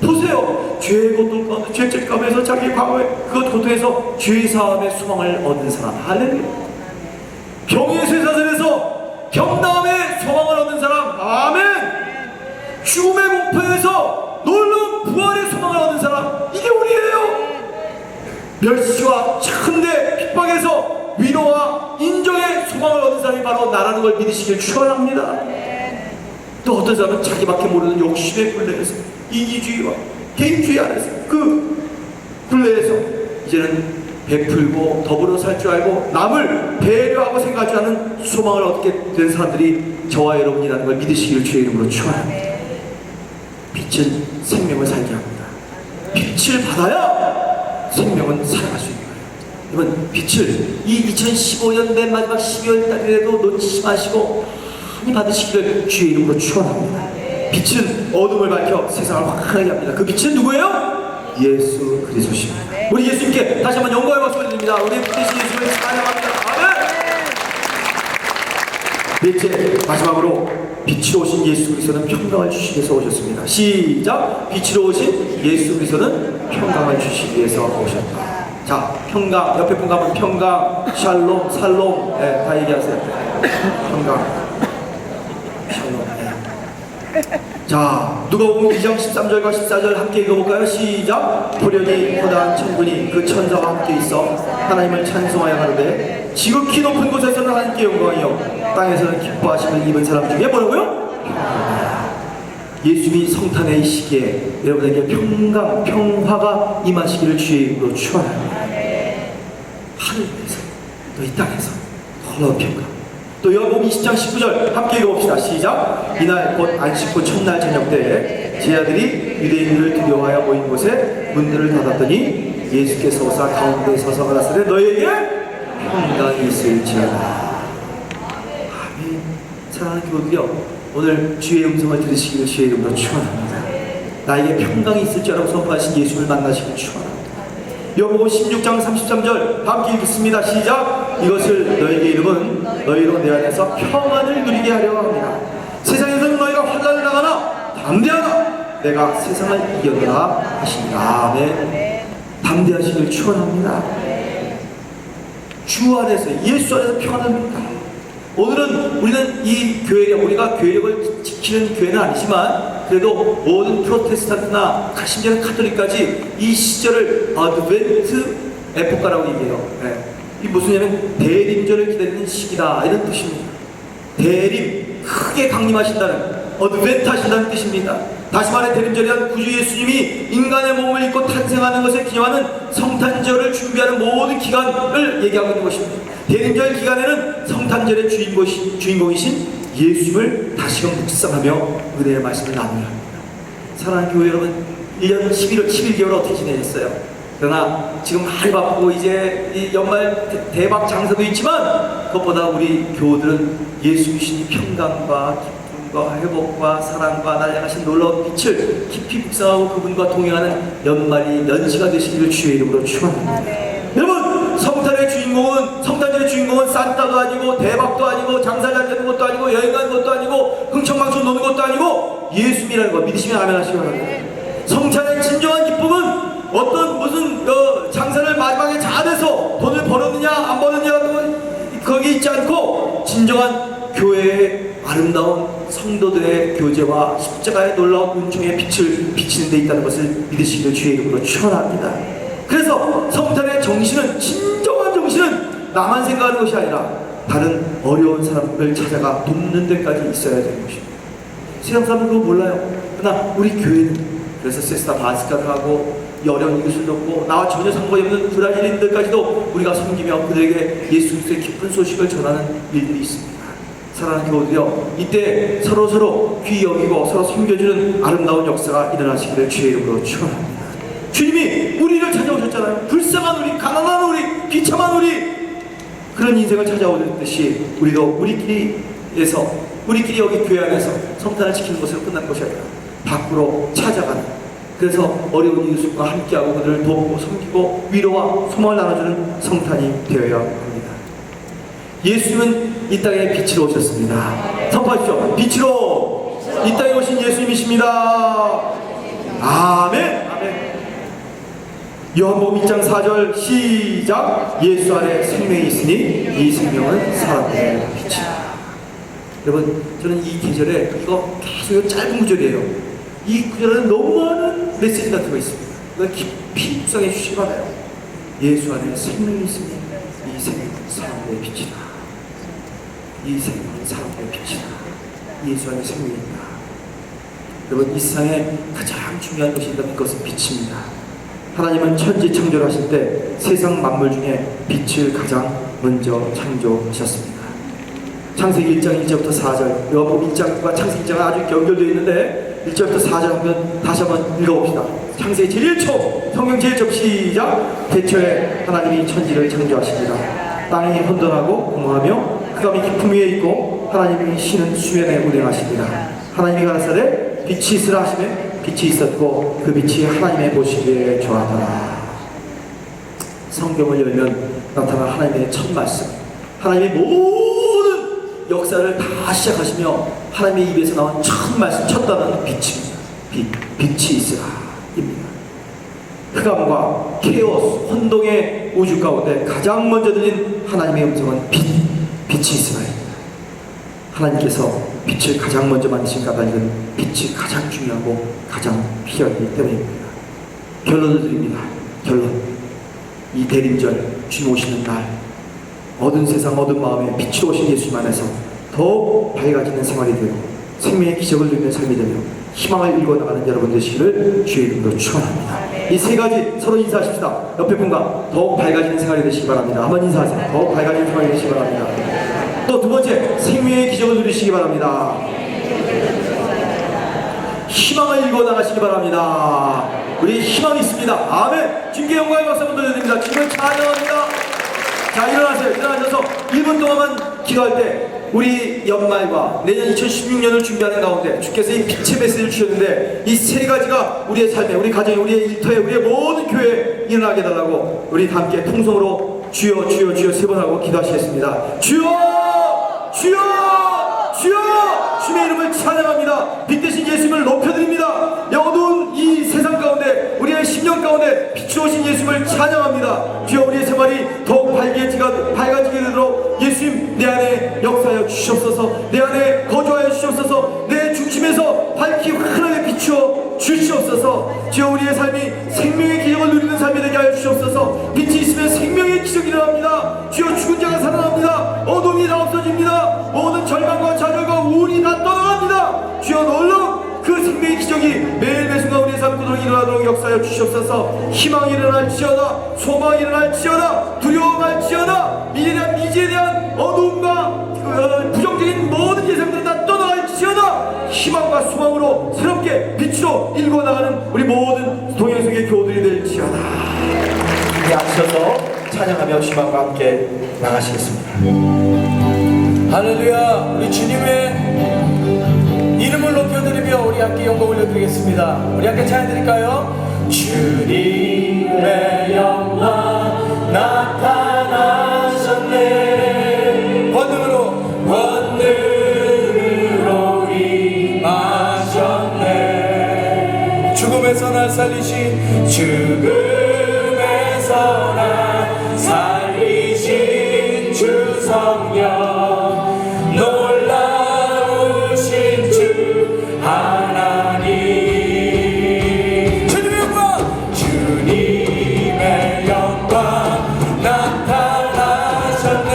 보세요. 죄의 고통 가운데, 죄책 가운데서 자기 과거의 그것 고통에서 죄사함의 소망을 얻는 사람. 할렐루야. 병의 쇠사슬에서 병나음의 소망을 얻는 사람. 아멘. 죽음의 공포에서 놀라운 부활의 소망을 얻는 사람. 이게 우리예요. 멸시와 천대 핍박에서 위로와 인정의 소망을 얻는 사람이 바로 나라는 걸 믿으시길 축원합니다. 또 어떤 사람은 자기밖에 모르는 욕심의 굴레에서, 이기주의와 개인주의 안에서 그 굴레에서 이제는 베풀고 더불어 살 줄 알고 남을 배려하고 생각하지 않는 소망을 얻게 된 사람들이 저와 여러분이라는 걸 믿으시기를 주의 이름으로 축원합니다. 빛은 생명을 살게 합니다. 빛을 받아야 생명은 살아갈 수 있는 거예요. 여러분, 빛을 이 2015년 맨 마지막 12월 달이라도 놓치지 마시고 많이 받으시기를 주의 이름으로 축원합니다. 빛은 어둠을 밝혀 세상을 환하게 합니다. 그 빛은 누구예요? 예수 그리스도십니다. 우리 예수님께 다시 한번 영광의 박수 드립니다. 우리 빛 대신 예수를 찬양합니다. 아멘. 넷째, 마지막으로 빛으로 오신 예수 그리스도는 평강을 주시기 위해서 오셨습니다. 시작. 빛으로 오신 예수 그리스도는 평강을 주시기 위해서 오셨다. 자, 평강. 옆에 분 가면 평강, 샬롬, 살롬, 다 얘기하세요. 평강, 샬롬. 자, 누가복음 2장 13절과 14절 함께 읽어볼까요? 시작. 보려니 거대한 천군이 그 천사와 함께 있어 하나님을 찬송하여 가는데 지극히 높은 곳에서는 하나님께 영광이요 땅에서는 기뻐하심을 입은 사람 중에 뭐라고요? 예수님이 성탄의 이 시기에 여러분에게 평강, 평화가 임하시기를 주의 이름으로 축원합니다. 하늘에서 또 이 땅에서 놀라운 평강. 또 요한복음 20장 19절 함께 읽어봅시다. 시작. 이날 곧 안식 후 첫날 저녁 때에 제자들이 유대인들을 두려워하여 모인 곳에 문들을 닫았더니 예수께서 오사 가운데 서서 가라사대 너희에게 평강이 있을지어다. 아멘. 사랑하는 교우들이여, 오늘 주의 음성을 들으시기를 주의 이름으로 축원합니다. 나에게 평강이 있을지어라고 선포하신 예수를 만나시길 축원합니다. 요한복음 16장 33절 함께 읽겠습니다. 시작. 이것을 너에게 이름은 너희로 내 안에서 평안을 누리게 하려 합니다. 세상에서는 너희가 환난을 당하나 담대하라. 내가 세상을 이겨노라 하십니다. 아멘. 담대하시길 축원합니다. 주 안에서, 예수 안에서 평안을 누립니다. 오늘은 우리는 이 교회력, 우리가 교회력을 지키는 교회는 아니지만 그래도 모든 프로테스탄트나 심지어는 카톨릭까지 이 시절을 어드벤트 에포카라고 얘기해요. 이 무슨 얘기냐면 대림절을 기다리는 시기다, 이런 뜻입니다. 대림, 크게 강림하신다는, 어드벤트 하신다는 뜻입니다. 다시 말해 대림절이란 구주 예수님이 인간의 몸을 입고 탄생하는 것을 기념하는 성탄절을 준비하는 모든 기간을 얘기하고 있는 것입니다. 대림절 기간에는 성탄절의 주인공이신 예수님을 다시금 묵상하며 은혜의 말씀을 나누려 합니다. 사랑하는 교회 여러분, 1년 11개월 어떻게 지내셨어요? 그러나 지금 많이 바쁘고 이제 이 연말 대박 장사도 있지만 그것보다 우리 교우들은 예수 주신 평강과 기쁨과 회복과 사랑과 날 향하신 놀라운 빛을 깊이 묵상하고 그분과 동행하는 연시가 되시기를 주의 이름으로 축원합니다. 여러분, 성탄절의 주인공은 산타도 아니고 대박도 아니고 장사 잘 되는 것도 아니고 여행 가는 것도 아니고 흥청망청 노는 것도 아니고 예수님이라는 거 믿으시면 아멘 하시기 바랍니다. 성찬의 진정한 기쁨은 어떤 무슨 있지 않고 진정한 교회의 아름다운 성도들의 교제와 십자가의 놀라운 은총의 빛을 비치는 데 있다는 것을 믿으시기를 주의 이름으로 축원합니다. 그래서 성탄의 정신은, 진정한 정신은 나만 생각하는 것이 아니라 다른 어려운 사람을 찾아가 돕는 데까지 있어야 되는 것입니다. 세상 사람들은 그거 몰라요. 그러나 우리 교회는 그래서 세스타 바스카를 하고 어려운 이웃을 돕고 나와 전혀 상관이 없는 브라질인들까지도 우리가 섬기며 그들에게 예수 그리스도의 기쁜 소식을 전하는 일들이 있습니다. 사랑하는 교우들이여, 이때 서로 귀히 여기고 서로 섬겨주는 아름다운 역사가 일어나시기를 주의 이름으로 축원합니다. 주님이 우리를 찾아오셨잖아요. 불쌍한 우리, 가난한 우리, 비참한 우리, 그런 인생을 찾아오듯이 우리도 우리끼리 여기 교회 안에서 성탄을 지키는 것으로 끝난 것이 아니라 밖으로 찾아가는, 그래서 어려운 이웃과 함께하고 그들을 돕고 섬기고 위로와 소망을 나눠주는 성탄이 되어야 합니다. 예수님은 이 땅에 빛으로 오셨습니다. 선포하십시오. 빛으로 이 땅에 오신 예수님이십니다. 아멘. 아멘. 요한복음 1장 4절 시작. 예수 안에 생명이 있으니 이 생명은 사람들의 빛이다. 여러분, 저는 이 계절에 이거 계속 짧은 구절이에요. 이 구절에는 너무 많은 메시지가 들어있습니다. 이걸 깊이 묵상해 주시기 바라요. 예수 안에 생명이 있으니 이 생명은 사람들의 빛이다. 이 생명은 사람들의 빛이다. 예수 안에 생명이 있다. 여러분, 이 세상에 가장 중요한 것이 있다면 그것은 빛입니다. 하나님은 천지 창조를 하실 때 세상 만물 중에 빛을 가장 먼저 창조하셨습니다. 창세기 1장 1절부터 4절, 요한복음 1장과 창세기 1장은 아주 연결되어 있는데 1절부터 4절 다시 한번 읽어봅시다. 창세기 제1초, 성경 제1초 시작. 태초에 하나님이 천지를 창조하십니다. 땅이 혼돈하고 공허하며 흑암이 깊음 위에 있고 하나님이 쉬는 수면에 운행하십니다. 하나님이 가라사대 빛이 있으라 하시매 빛이 있었고 그 빛이 하나님의 보시기에 좋았더라. 성경을 열면 나타난 하나님의 첫 말씀, 하나님의 모든 역사를 다 시작하시며 하나님의 입에서 나온 첫 말씀, 첫 단어는 빛입니다. 빛이 있으라 입니다. 흑암과 케오스, 혼동의 우주 가운데 가장 먼저 들린 하나님의 음성은 빛이 있으라입니다. 하나님께서 빛을 가장 먼저 만드신 까닭은 빛이 가장 중요하고 가장 필요하기 때문입니다. 결론을 드립니다. 결론. 이 대림절, 주님 오시는 날, 어두운 세상, 어두운 마음에 빛으로 오신 예수님 안에서 더욱 밝아지는 생활이 되고 생명의 기적을 누리는 삶이 되며 희망을 읽어나가는 여러분 되시기를 주의 이름으로 축원합니다. 이 세 가지 서로 인사하십시다. 옆에 분과 더욱 밝아지는 생활이 되시기 바랍니다. 한번 인사하세요. 더욱 밝아지는 생활이 되시기 바랍니다. 또 두 번째, 생명의 기적을 누리시기 바랍니다. 희망을 읽어나가시기 바랍니다. 우리 희망이 있습니다. 아멘. 주님께 영광의 박수 한번 드립니다. 주님을 찬양합니다. 자, 일어나세요. 일어나셔서 1분 동안만 기도할 때 우리 연말과 내년 2016년을 준비하는 가운데 주께서 이 빛의 메시지를 주셨는데 이 세 가지가 우리의 삶에, 우리 가정에, 우리의 일터에, 우리의 모든 교회에 일어나게 해달라고 우리 다 함께 통성으로 주여 주여 주여 세 번 하고 기도하시겠습니다. 주여 주여 주여. 주님의 이름을 찬양합니다. 빛 대신 예수님을 높여드립니다. 어두운 이 세상 가운데 우리의 심령 가운데 빛이 오신 예수님을 찬양합니다. 주여, 우리의 생활이 더욱 밝아지게 되도록 예수님 내 안에 역사하여 주시옵소서. 내 안에 거주하여 주시옵소서. 내 중심에서 밝히 환하게 비추어 주시옵소서. 주여, 우리의 삶이 생명의 기적을 누리는 삶이 되게 하여 주시옵소서. 빛이 있으면 생명의 기적이 일어납니다. 주여, 죽은 자가 살아납니다. 어둠이 다 없어집니다. 모든 절망과 좌절과 우울이 다 떠나갑니다. 주여, 놀라운 그 생명의 기적이 매일 매순간 우리의 삶 구도로 일어나도록 역사하여 주시옵소서. 희망이 일어날지어다, 소망이 일어날지어다, 두려움할지어다, 미지에 대한 어두움과 부정적인 모든 예상들은 다 떠나갈지어다. 희망과 소망으로 새롭게 빛으로 일궈나가는 우리 모든 동행성의 교우들이 될지어다. 우리 앉으셔서 찬양하며 희망과 함께 나가시겠습니다. 할렐루야. 우리 주님의 이름을 높여드리며 우리 함께 영광 올려드리겠습니다. 우리 함께 찬양드릴까요? 주님의 영광 나타나셨네. 권능으로 임하셨네. 죽음에서 날 살리신 주 살리신 주 성령 놀라우신 주 하나님 주님의 영광 나타나셨네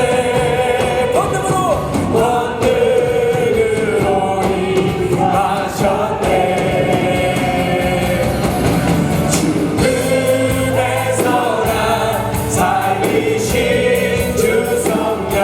권능으로 임하셨네 죽음에서 나 살리신 주 성령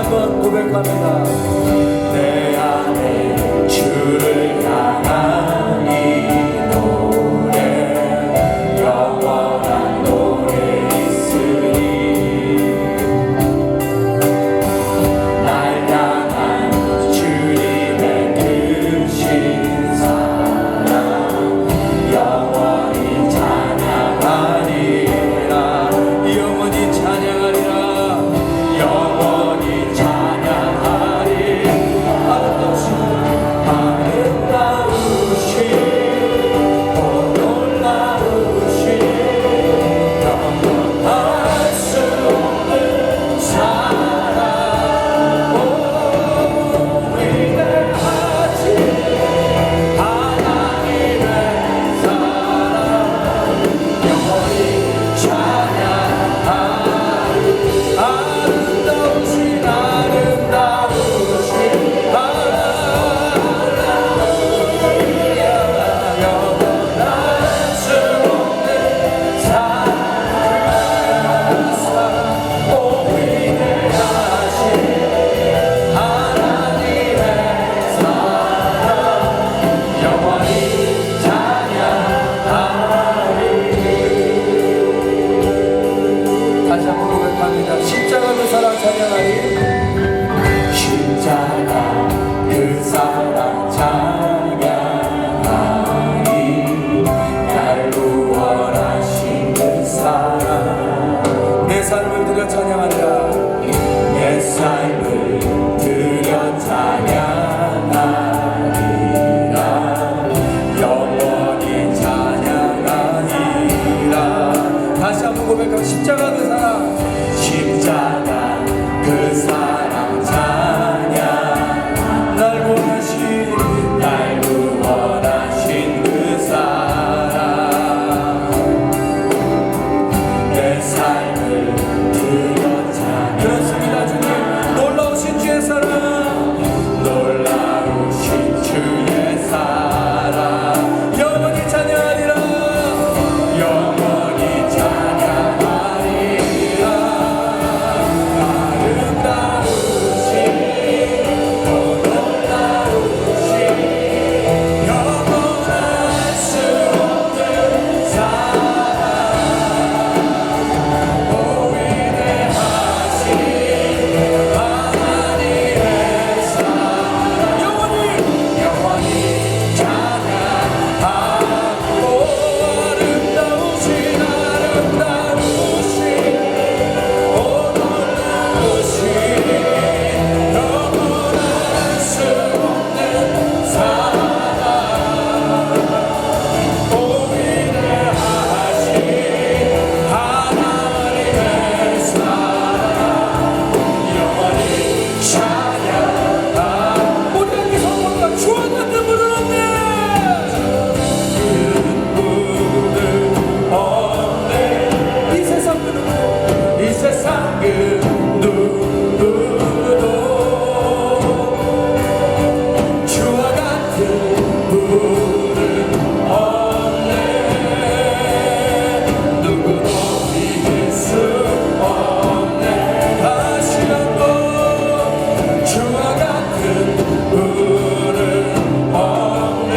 한번 고백합니다. 내 안에 주를 향한 이 노래 영원한 노래 있으니 날 향한 주님의 크신 사랑 영원히 찬양하리라. 영원히 찬양하리라. 영원히 찬양하리. 아름다우신 오 놀라우신 영원할 수 없는 사랑 오 위대하신 하나님의 사랑 영원히 찬양하리. 아름다우신 영원할 수 없는 사랑 오 위대하신 하나님의 사랑 영원히 찬양하리. 다시 한번 고백합니다. 십자가 그 사랑 찬양하리. 십자가 그 사랑 찬양하리. 날 구원하신 그 사랑 내 삶을 드려 찬양하리라. 내 삶을 드려 찬양하리라. 영원히 찬양하리라. 다시 한번 고백하고 십자가 그 사랑 십자가 그 사랑 찬양 날 구원하신 그 사랑 내 삶을 드려 찬양. 그렇습니다 주님. 놀라우신 주의 사랑 놀라우신 주의 사랑 영원히 찬양하리라. 영원히 찬양하리라. 아름다우신 오 놀라우신 영원할 수 없는 사랑 오 위대하신 하나님의 사랑 영원히 찬양하고 아름다우신 오 놀라우신 영원할 수 없는 사랑 오 위대하신 하나님의 사랑 영원히 찬양하. 우리 함께 성공과 주와 같은 분은 없네. 이 세상 그 누구도 이 세상 그 누구도 주와 같은 분은 없네. 누구도 이길 수 없네. 다시 한번 주와 같은 분은 없네.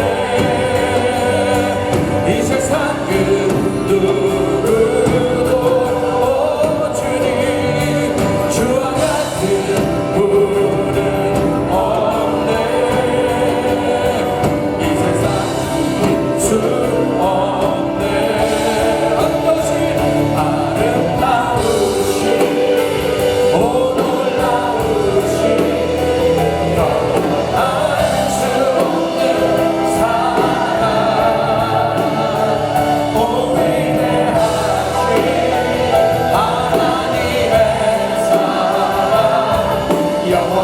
이 세상 그 누구도 오 주님 주와 같은 분은 없네. 이 세상 수 없네. 아름다우신 오 놀라우신 영원할 수 없는 사랑 오 위대하신 하나님의 사랑 영원히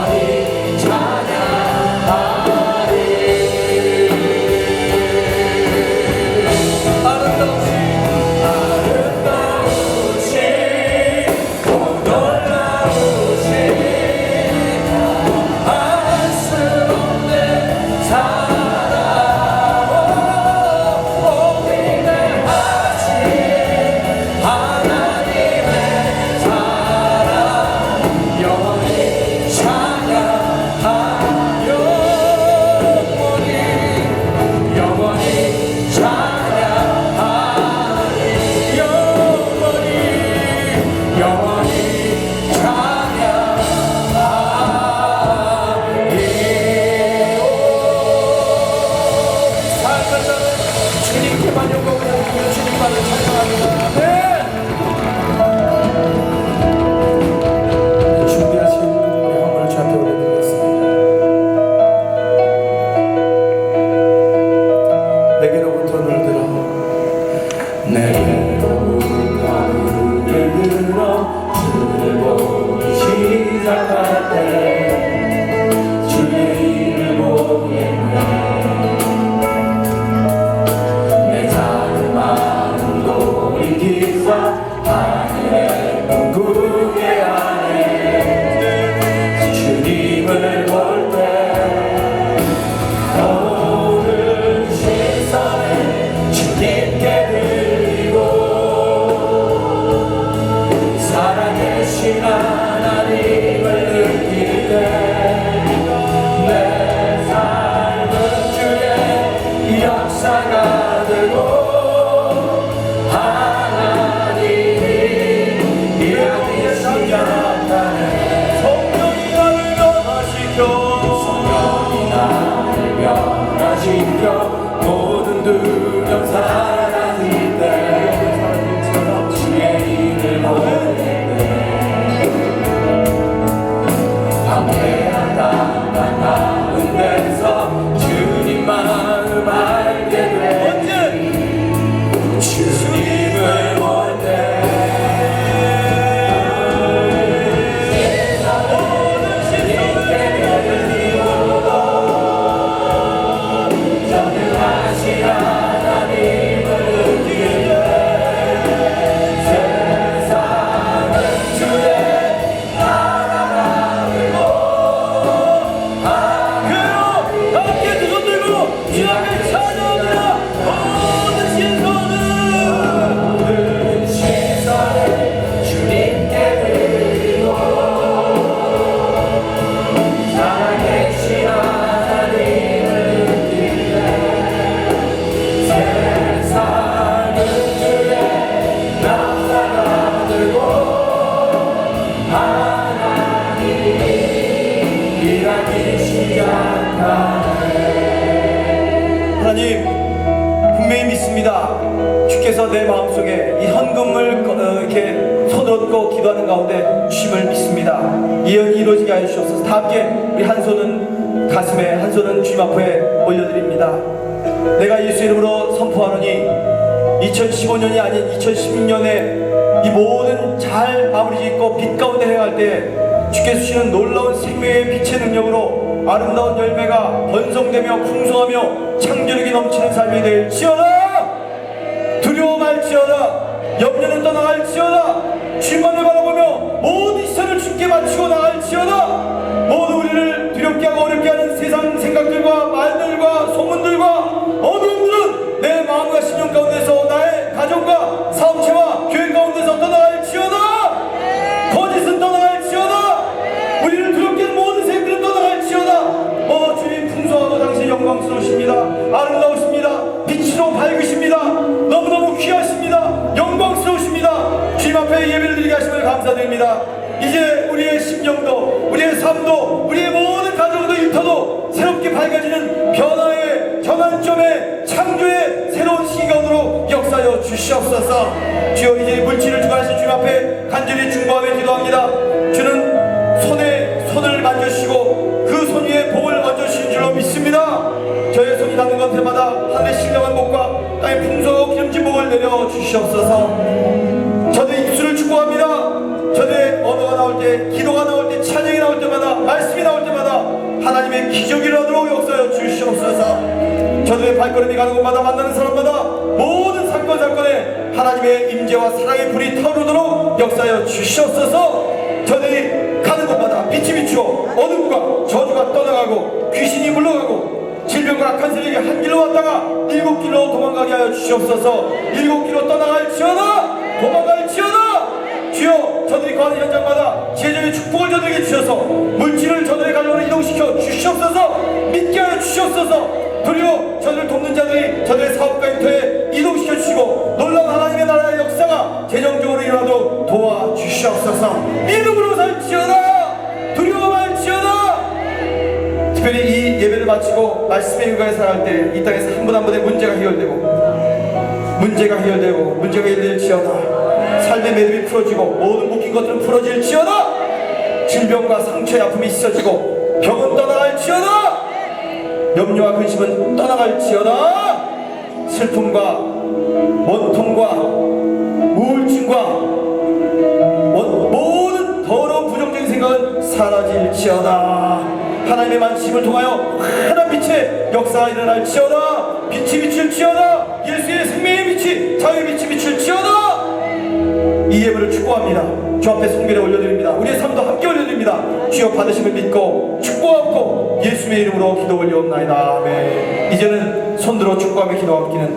하나님, 분명히 믿습니다. 주께서 내 마음속에 이 헌금을 이렇게 손으로 얹고 기도하는 가운데 주심을 믿습니다. 예언이 이루어지게 하여 주옵소서. 다 함께 우리 한 손은 가슴에, 한 손은 주님 앞에 올려드립니다. 내가 예수 이름으로 선포하노니 2015년이 아닌 2016년에 이 모든 잘 마무리 짓고 빛 가운데 행할 때 주께서 주시는 놀라운 생명의 빛의 능력으로 아름다운 열매가 번성되며 풍성하며 창조력이 넘치는 삶이 될지어다. 두려워 말지어다. 염려는 떠나갈지어다. 주만을 바라보며 모든 시선을 주께 바치고 나갈지어다. 모두 우리를 두렵게 하고 어렵게 하는 세상 생각들과 말들과 소문들과 어두움들은 내 마음과 심령 가운데서 나의 가정과 사업체와 교회 가운데서 떠나갈지어다. 거짓은 떠나갈지어다. 우리를 두렵게 하는 모든 세력들은 떠나갈지어다. 주님 풍성하고 당신 영광스러우십니다. 아름다우십니다. 빛으로 밝으십니다. 너무너무 귀하십니다. 영광스러우십니다. 주님 앞에 예배를 드리게 하심을 감사드립니다. 이제 우리의 심령도 우리의 삶도 우리의 모든 가정도 일터도 새롭게 밝아지는 변화의 전환점의 창조의 새로운 시간으로 역사하여 주시옵소서. 주여, 이제 물질을 주관하신 주님 앞에 간절히 중보하며 기도합니다. 주는 손에 손을 만져주시고 그 손 위에 복을 얹어주신 줄로 믿습니다. 저의 손이 닿는 것들마다 하늘의 신령한 복과 땅의 풍성하고 기름진 복을 내려 주시옵소서. 저의 입술을 축복합니다. 저의 언어가 나올 때, 기도가 나올 때, 찬양이 나올 때마다, 말씀이 나올 때마다 하나님의 기적이 일어나도록 역사하여 주시옵소서. 저들의 발걸음이 가는 곳마다 만나는 사람마다 모든 사건에 하나님의 임재와 사랑의 불이 타오르도록 역사하여 주시옵소서. 저들이 가는 곳마다 빛이 비추어 어둠과 저주가 떠나가고 귀신이 물러가고 질병과 악한 세력이 한 길로 왔다가 7길로 도망가게 하여 주시옵소서. 7길로 떠나갈지어다. 도망갈지어다. 주여, 저들이 거하는 현장마다 제자의 축복을 저들에게 주셔서 물질을 저들의 가정으로 이동시켜 주시옵소서. 믿게 하여 주시옵소서. 그리고 저들을 돕는 자들이 저들의 사업과 일터에 이동시켜 주시고 놀라운 하나님의 나라의 역사가 재정적으로 일어나도록 도와주시옵소서. 믿음으로 살지어다. 두려워 말지어다. 특별히 이 예배를 마치고 말씀의 육아에 살아갈 때 이 땅에서 한 분 한 분의 문제가 해결될지어다. 삶의 매듭이 풀어지고 모든 묶인 것들은 풀어질지어다. 질병과 상처의 아픔이 씻어지고 병은 떠나갈지어다. 염려와 근심은 떠나갈지어다. 슬픔과 원통과 우울증과 모든 더러운 부정적인 생각은 사라질지어다. 하나님의 만심을 통하여 환한 빛의 역사가 일어날지어다. 빛이 비출지어다. 예수의 생명의 빛이 자유의 빛이 비출지어다. 이 예물을 축복합니다. 주 앞에 성결에 올려드립니다. 우리의 삶도 함께 올려드립니다. 주여, 받으심을 믿고 축복하고 예수의 이름으로 기도 올려옵나이다. 아멘. 이제는 손들어 축복하며 기도하기는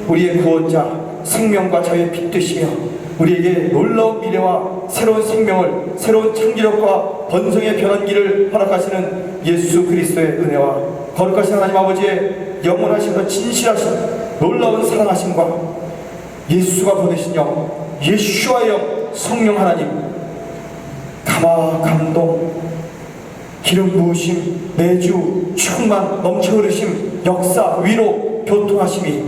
우리의 구원자 생명과 자유의 빛 되시며 우리에게 놀라운 미래와 새로운 생명을, 새로운 창조력과 번성의 변환기를 허락하시는 예수 그리스도의 은혜와 거룩하신 하나님 아버지의 영원하시고 진실하신 놀라운 사랑하심과 예수가 보내신 영, 예수와의 영, 성령 하나님 감화, 감동, 기름 부으심, 내주, 충만, 넘쳐 흐르심, 역사, 위로, 교통하심이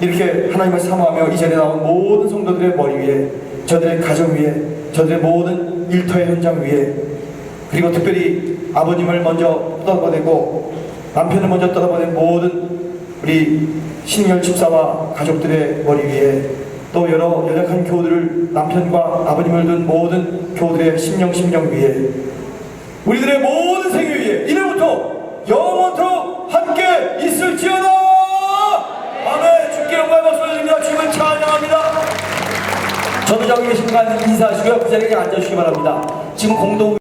이렇게 하나님을 사모하며 이 자리에 나온 모든 성도들의 머리 위에, 저들의 가정 위에, 저들의 모든 일터의 현장 위에, 그리고 특별히 아버님을 먼저 떠나보내고 남편을 먼저 떠나보낸 모든 우리 신열 집사와 가족들의 머리 위에, 또 여러 연약한 교우들을 남편과 아버님을 둔 모든 교우들의 심령 위에, 우리들의 모든 생애 위에 이제부터 영원토록 함께 있을지어다. 아멘. 주께 영광을 받습니다. 주님을 찬양합니다. 전도자고 계신 분 인사하시고요. 그 자리에 앉아주시기 바랍니다. 지금 공동